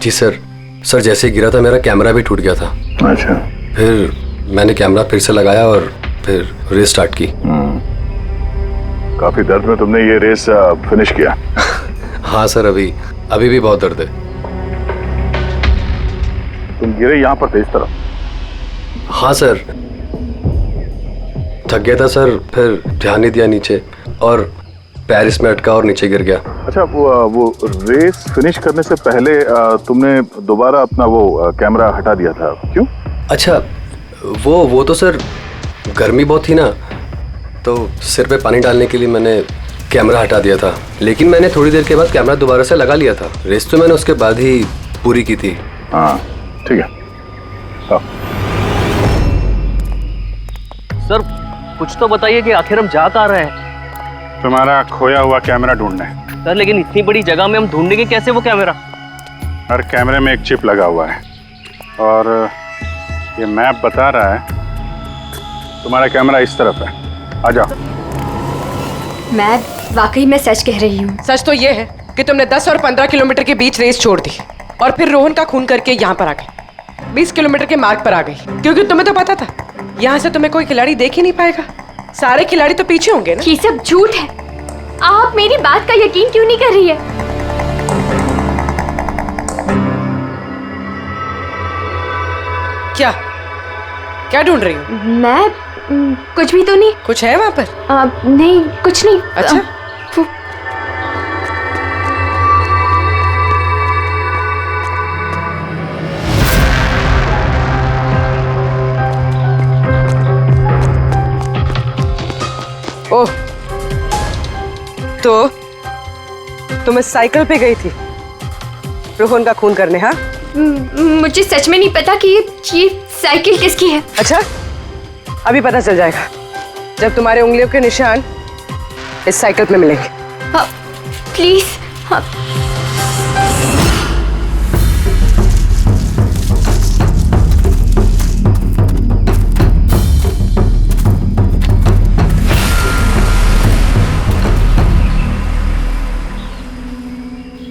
जी सर। सर जैसे गिरा था मेरा कैमरा भी टूट गया था। अच्छा। फिर मैंने कैमरा फिर से लगाया और फिर रेस स्टार्ट की। काफी दर्द में तुमने ये रेस फिनिश किया? हाँ सर, अभी भी बहुत दर्द है। तुम गिरे यहाँ पर तेज तरफ? हाँ सर, थक गया था सर, फिर ध्यान नहीं दिया नीचे और पैर इसमें अटका और नीचे गिर गया। अच्छा, वो रेस फिनिश करने से पहले तुमने दोबारा अपना वो कैमरा हटा दिया था, क्यों? अच्छा, वो तो सर गर्मी बहुत थी ना, तो सिर पे पानी डालने के लिए मैंने कैमरा हटा दिया था। लेकिन मैंने थोड़ी देर के बाद कैमरा दोबारा से लगा लिया था। रेस तो मैंने उसके बाद ही पूरी की थी। हाँ ठीक है। हाँ। सर कुछ तो बताइए कि आखिर हम जा कहाँ रहे हैं? तुम्हारा खोया हुआ कैमरा ढूंढना है। सर लेकिन इतनी बड़ी जगह में हम ढूंढेंगे कैसे वो कैमरा? हर कैमरे में एक चिप लगा हुआ है और ये मैप बता रहा है तुम्हारा कैमरा इस तरफ है। आ जाओ। मैं वाकई में सच कह रही हूँ। सच तो ये है कि तुमने 10 और 15 किलोमीटर के बीच रेस छोड़ दी और फिर रोहन का खून करके यहाँ पर आ गई। 20 किलोमीटर के मार्ग पर आ गई, क्योंकि तुम्हें तो पता था यहाँ से तुम्हें कोई खिलाड़ी देख ही नहीं पाएगा। सारे खिलाड़ी तो पीछे होंगे ना। ये सब झूठ है। आप मेरी बात का यकीन क्यों नहीं कर रही है? क्या ढूंढ रही हो? मैं कुछ भी तो नहीं। कुछ है वहाँ पर? नहीं, कुछ नहीं। अच्छा। ओह, तो तुम इस साइकिल पे गई थी रोहन का खून करने? हाँ, मुझे सच में नहीं पता कि ये साइकिल किसकी है। अच्छा, अभी पता चल जाएगा जब तुम्हारे उंगलियों के निशान इस साइकिल पे मिलेंगे। प्लीज।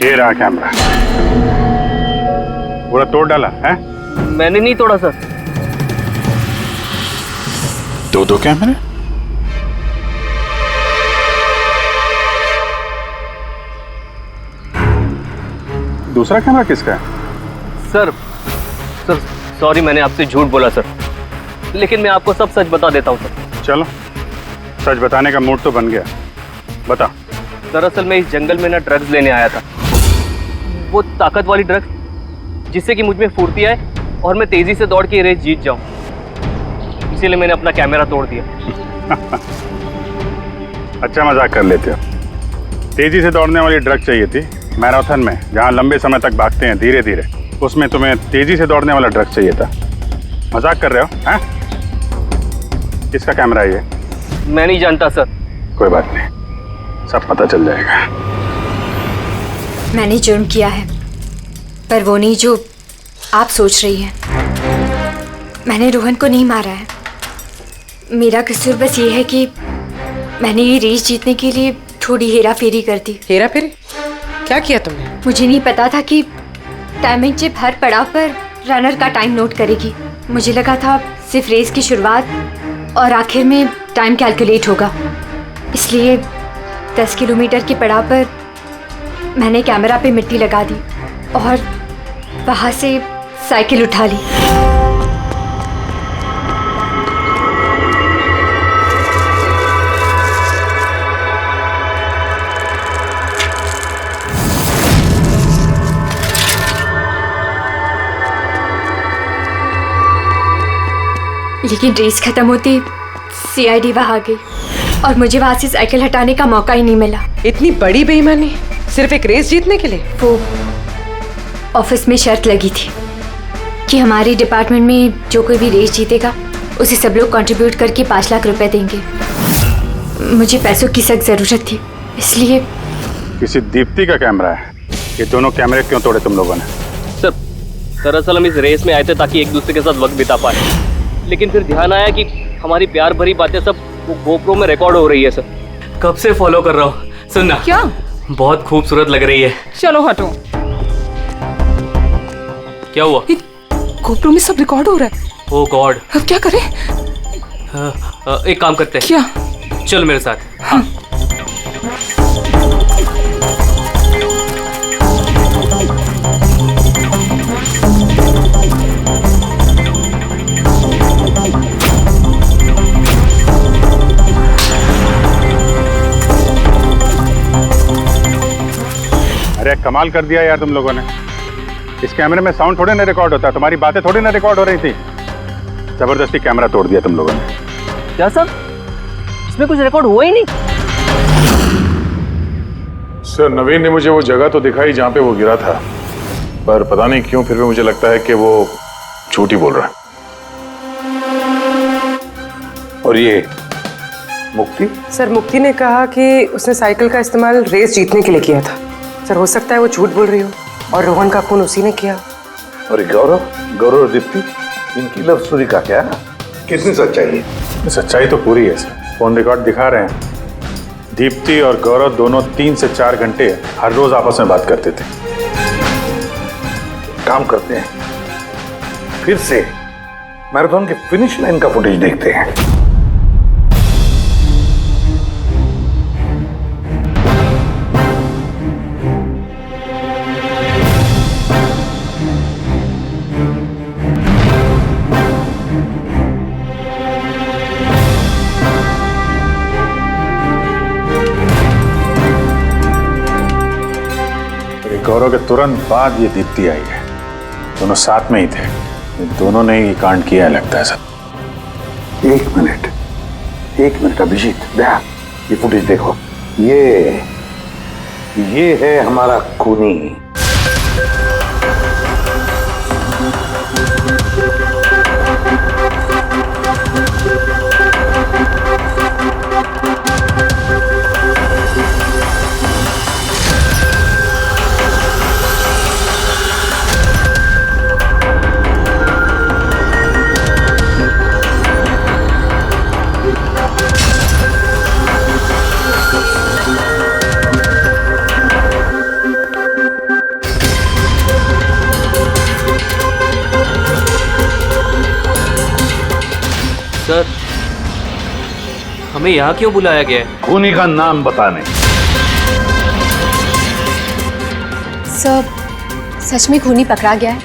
ये रहा कैमरा। पूरा तोड़ डाला है? मैंने नहीं तोड़ा सर। दो कैमरे? दूसरा कैमरा किसका है? सर सॉरी, मैंने आपसे झूठ बोला सर, लेकिन मैं आपको सब सच बता देता हूँ सर। चलो, सच बताने का मूड तो बन गया। बता। दरअसल मैं इस जंगल में ना ड्रग्स लेने आया था, वो ताकत वाली ड्रग्स जिससे कि मुझ में फुर्ती आए और मैं तेजी से दौड़ के ये रेस जीत जाऊं। इसीलिए मैंने अपना कैमरा तोड़ दिया। अच्छा मजाक कर लेते हो। तेजी से दौड़ने वाली ड्रग चाहिए थी मैराथन में, जहाँ लंबे समय तक भागते हैं धीरे धीरे, उसमें तुम्हें तेजी से दौड़ने वाला ड्रग चाहिए था। मजाक कर रहे हो? हैं? किसका कैमरा है ये? मैं नहीं जानता सर। कोई बात नहीं, सब पता चल जाएगा। मैंने जुर्म किया है, पर वो नहीं जो आप सोच रही हैं। मैंने रोहन को नहीं मारा है। मेरा कसूर बस ये है कि मैंने ये रेस जीतने के लिए थोड़ी हेरा फेरी कर दी। हेरा फेरी? क्या किया तुमने? मुझे नहीं पता था कि टाइमिंग चिप हर पड़ाव पर रनर का टाइम नोट करेगी। मुझे लगा था सिर्फ रेस की शुरुआत और आखिर में टाइम कैलकुलेट होगा। इसलिए 10 किलोमीटर के पड़ाव पर मैंने कैमरा पे मिट्टी लगा दी और वहाँ से साइकिल उठा ली। लेकिन रेस खत्म होती सीआईडी वहाँ आ गई और मुझे वहाँ से साइकिल हटाने का मौका ही नहीं मिला। इतनी बड़ी बेईमानी सिर्फ एक रेस जीतने के लिए? वो ऑफिस में शर्त लगी थी कि हमारे डिपार्टमेंट में जो कोई भी रेस जीतेगा उसे सब लोग कंट्रीब्यूट करके 5 लाख रुपए देंगे। मुझे पैसों की सख्त जरूरत थी, इसलिए। किसी दीप्ति का कैमरा है? ये दोनों कैमरे क्यों तोड़े तुम लोगों ने? सर दरअसल हम इस रेस में आए थे ताकि एक दूसरे के साथ वक्त बिता पाए, लेकिन फिर ध्यान आया कि हमारी प्यार भरी बातें सब वो GoPro में रिकॉर्ड हो रही है। सर कब से फॉलो कर रहा हूँ। सुनना क्या? बहुत खूबसूरत लग रही है। चलो हटो। क्या हुआ? GoPro में सब रिकॉर्ड हो रहा है। ओह गॉड, अब क्या करें? एक काम करते हैं। क्या? चल मेरे साथ। हाँ। अरे कमाल कर दिया यार तुम लोगों ने। इस कैमरे में साउंड थोड़ी ना रिकॉर्ड होता है, तुम्हारी बातें थोड़ी ना रिकॉर्ड हो रही थी। जबरदस्ती कैमरा तोड़ दिया तुम लोगों ने। क्या सर, इसमें कुछ रिकॉर्ड हुआ ही नहीं? सर नवीन ने मुझे वो जगह तो दिखाई जहां पे वो गिरा था, पर पता नहीं क्यों फिर भी मुझे लगता है कि वो झूठ ही बोल रहा है। और ये मुक्ति? सर मुक्ति ने कहा कि उसने साइकिल का इस्तेमाल रेस जीतने के लिए किया था। सर हो सकता है वो झूठ बोल रही हो और रोहन का खून उसी ने किया। और गौरव और दीप्ति, इनकी लव स्टोरी का क्या? कितनी सच्चाई है? सच्चाई तो पूरी है सर, फोन रिकॉर्ड दिखा रहे हैं। दीप्ति और गौरव दोनों 3 से 4 घंटे हर रोज आपस में बात करते थे। काम करते हैं, फिर से मैराथन के फिनिश लाइन का फुटेज देखते हैं। गौरव के तुरंत बाद ये दीप्ति आई है। दोनों साथ में ही थे, दोनों ने ही कांड किया लगता है सब। एक मिनट अभिजीत, दया ये फुटेज देखो। ये है हमारा खूनी। सर हमें यहाँ क्यों बुलाया गया है? खूनी का नाम बताने। सर सच में खूनी पकड़ा गया है?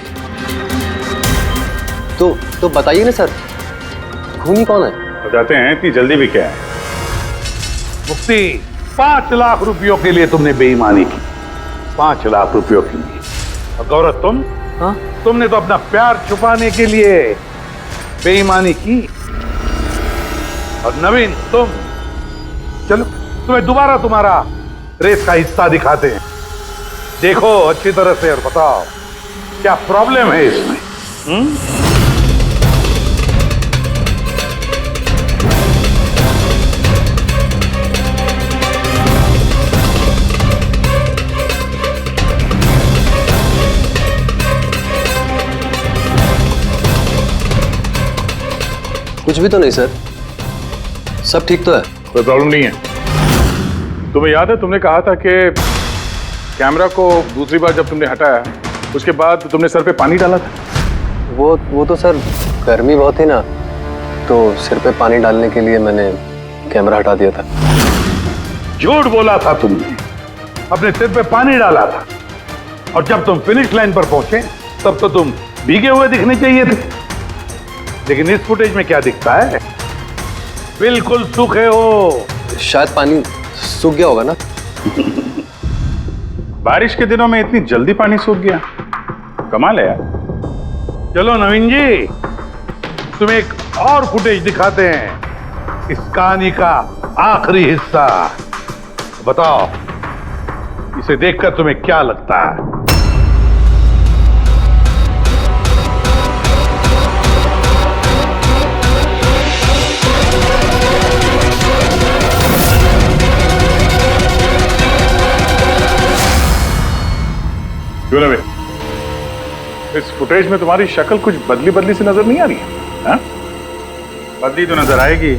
तो बताइए ना सर, खूनी कौन है? बताते हैं, इतनी जल्दी भी क्या है? मुक्ति, 5 लाख रुपयों के लिए तुमने बेईमानी की। 5 लाख रुपयों के लिए। और गौरव तुम? हाँ? तुमने तो अपना प्यार छुपाने के लिए बेईमानी की। और नवीन तुम, चलो तुम्हें दोबारा तुम्हारा रेस का हिस्सा दिखाते हैं। देखो अच्छी तरह से और बताओ क्या प्रॉब्लम है इसमें। कुछ भी तो नहीं सर, सब ठीक तो है। कोई प्रॉब्लम नहीं है। तुम्हें याद है तुमने कहा था कि कैमरा को दूसरी बार जब तुमने हटाया उसके बाद तुमने सर पे पानी डाला था? वो तो सर गर्मी बहुत थी ना, तो सिर पे पानी डालने के लिए मैंने कैमरा हटा दिया था। झूठ बोला था तुमने, अपने सिर पे पानी डाला था। और जब तुम फिनिश लाइन पर पहुंचे तब तो तुम भीगे हुए दिखने चाहिए थे। लेकिन इस फुटेज में क्या दिखता है? बिल्कुल सूखे हो। शायद पानी सूख गया होगा ना। बारिश के दिनों में इतनी जल्दी पानी सूख गया, कमाल है यार। चलो नवीन जी, तुम्हें एक और फुटेज दिखाते हैं, इस कहानी का आखिरी हिस्सा। बताओ इसे देखकर तुम्हें क्या लगता है? क्यों नवीन, इस फुटेज में तुम्हारी शक्ल कुछ बदली बदली सी नजर नहीं आ रही है? हाँ? बदली तो नजर आएगी,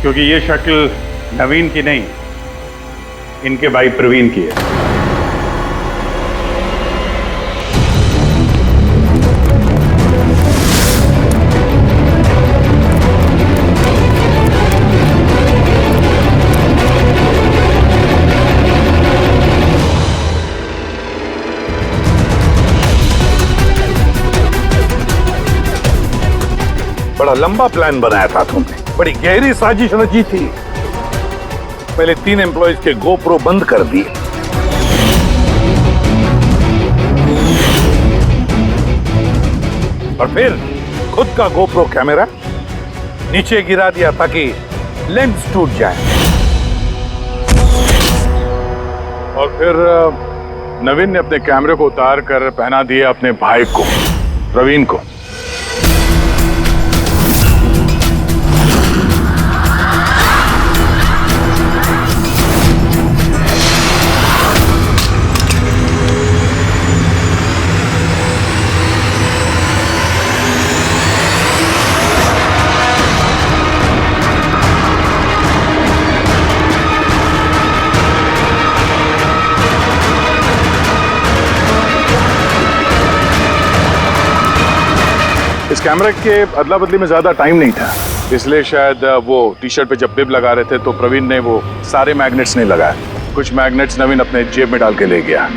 क्योंकि ये शक्ल नवीन की नहीं, इनके भाई प्रवीण की है। बड़ा लंबा प्लान बनाया था तुमने, बड़ी गहरी साजिश रची थी। पहले 3 एम्प्लॉयज के गोप्रो बंद कर दिए, और फिर खुद का गोप्रो कैमरा नीचे गिरा दिया ताकि लेंस टूट जाए। और फिर नवीन ने अपने कैमरे को उतार कर पहना दिया अपने भाई को, प्रवीण को। इस कैमरे के अदला बदली में ज्यादा टाइम नहीं था, इसलिए शायद वो टी शर्ट पे जब बिब लगा रहे थे तो प्रवीण ने वो सारे मैग्नेट्स नहीं लगाए। कुछ मैग्नेट्स नवीन अपने जेब में डाल के ले गया।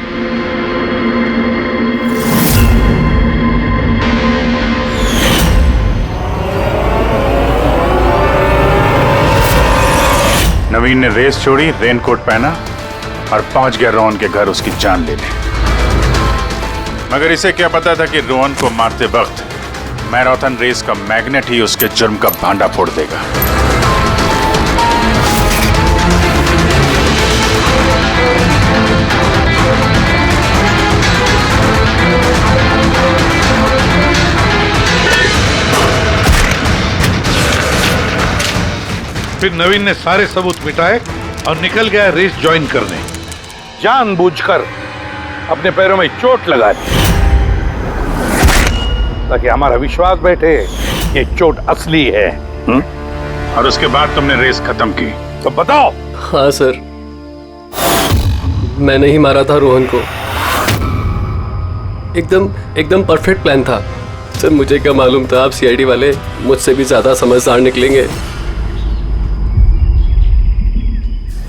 नवीन ने रेस छोड़ी, रेनकोट पहना और पहुंच गया रोहन के घर उसकी जान लेने। मगर इसे क्या पता था कि रोहन को मारते वक्त मैराथन रेस का मैग्नेट ही उसके जुर्म का भांडा फोड़ देगा। फिर नवीन ने सारे सबूत मिटाए और निकल गया रेस ज्वाइन करने, जानबूझकर अपने पैरों में चोट लगा दी ताकि हमारा विश्वास बैठे ये चोट असली है। और उसके बाद तुमने रेस खत्म की, तो बताओ। हाँ सर, मैंने ही मारा था रोहन को। एकदम परफेक्ट प्लान था सर। मुझे क्या मालूम था आप सीआईडी वाले मुझसे भी ज्यादा समझदार निकलेंगे।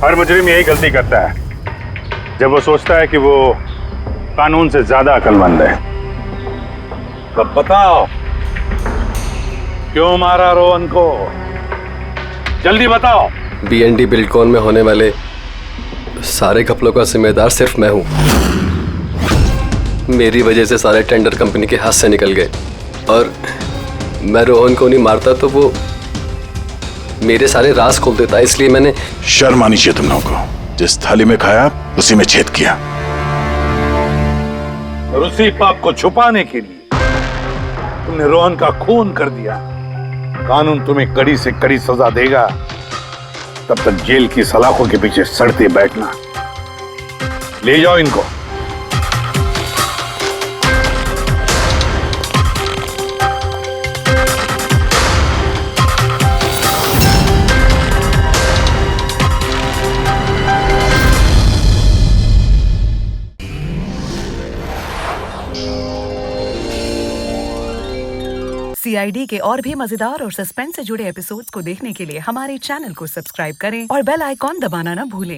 हर मुजरिम यही गलती करता है जब वो सोचता है कि वो कानून से ज्यादा अक्लमंद है। तो बताओ, क्यों मारा रोहन को? जल्दी बताओ। BND बिल्डकॉन में होने वाले सारे घपलों का जिम्मेदार सिर्फ मैं हूं। मेरी वजह से सारे टेंडर कंपनी के हाथ से निकल गए, और मैं रोहन को नहीं मारता तो वो मेरे सारे राज खोल देता। इसलिए मैंने शर्म आनी चाहिए तुम लोगों को। जिस थाली में खाया उसी में छेद किया। और उसी पाप को छुपाने के लिए तुमने रोहन का खून कर दिया। कानून तुम्हें कड़ी से कड़ी सजा देगा, तब तक जेल की सलाखों के पीछे सड़ते बैठना। ले जाओ इनको। CID के और भी मजेदार और सस्पेंस से जुड़े एपिसोड्स को देखने के लिए हमारे चैनल को सब्सक्राइब करें और बेल आइकॉन दबाना ना भूलें।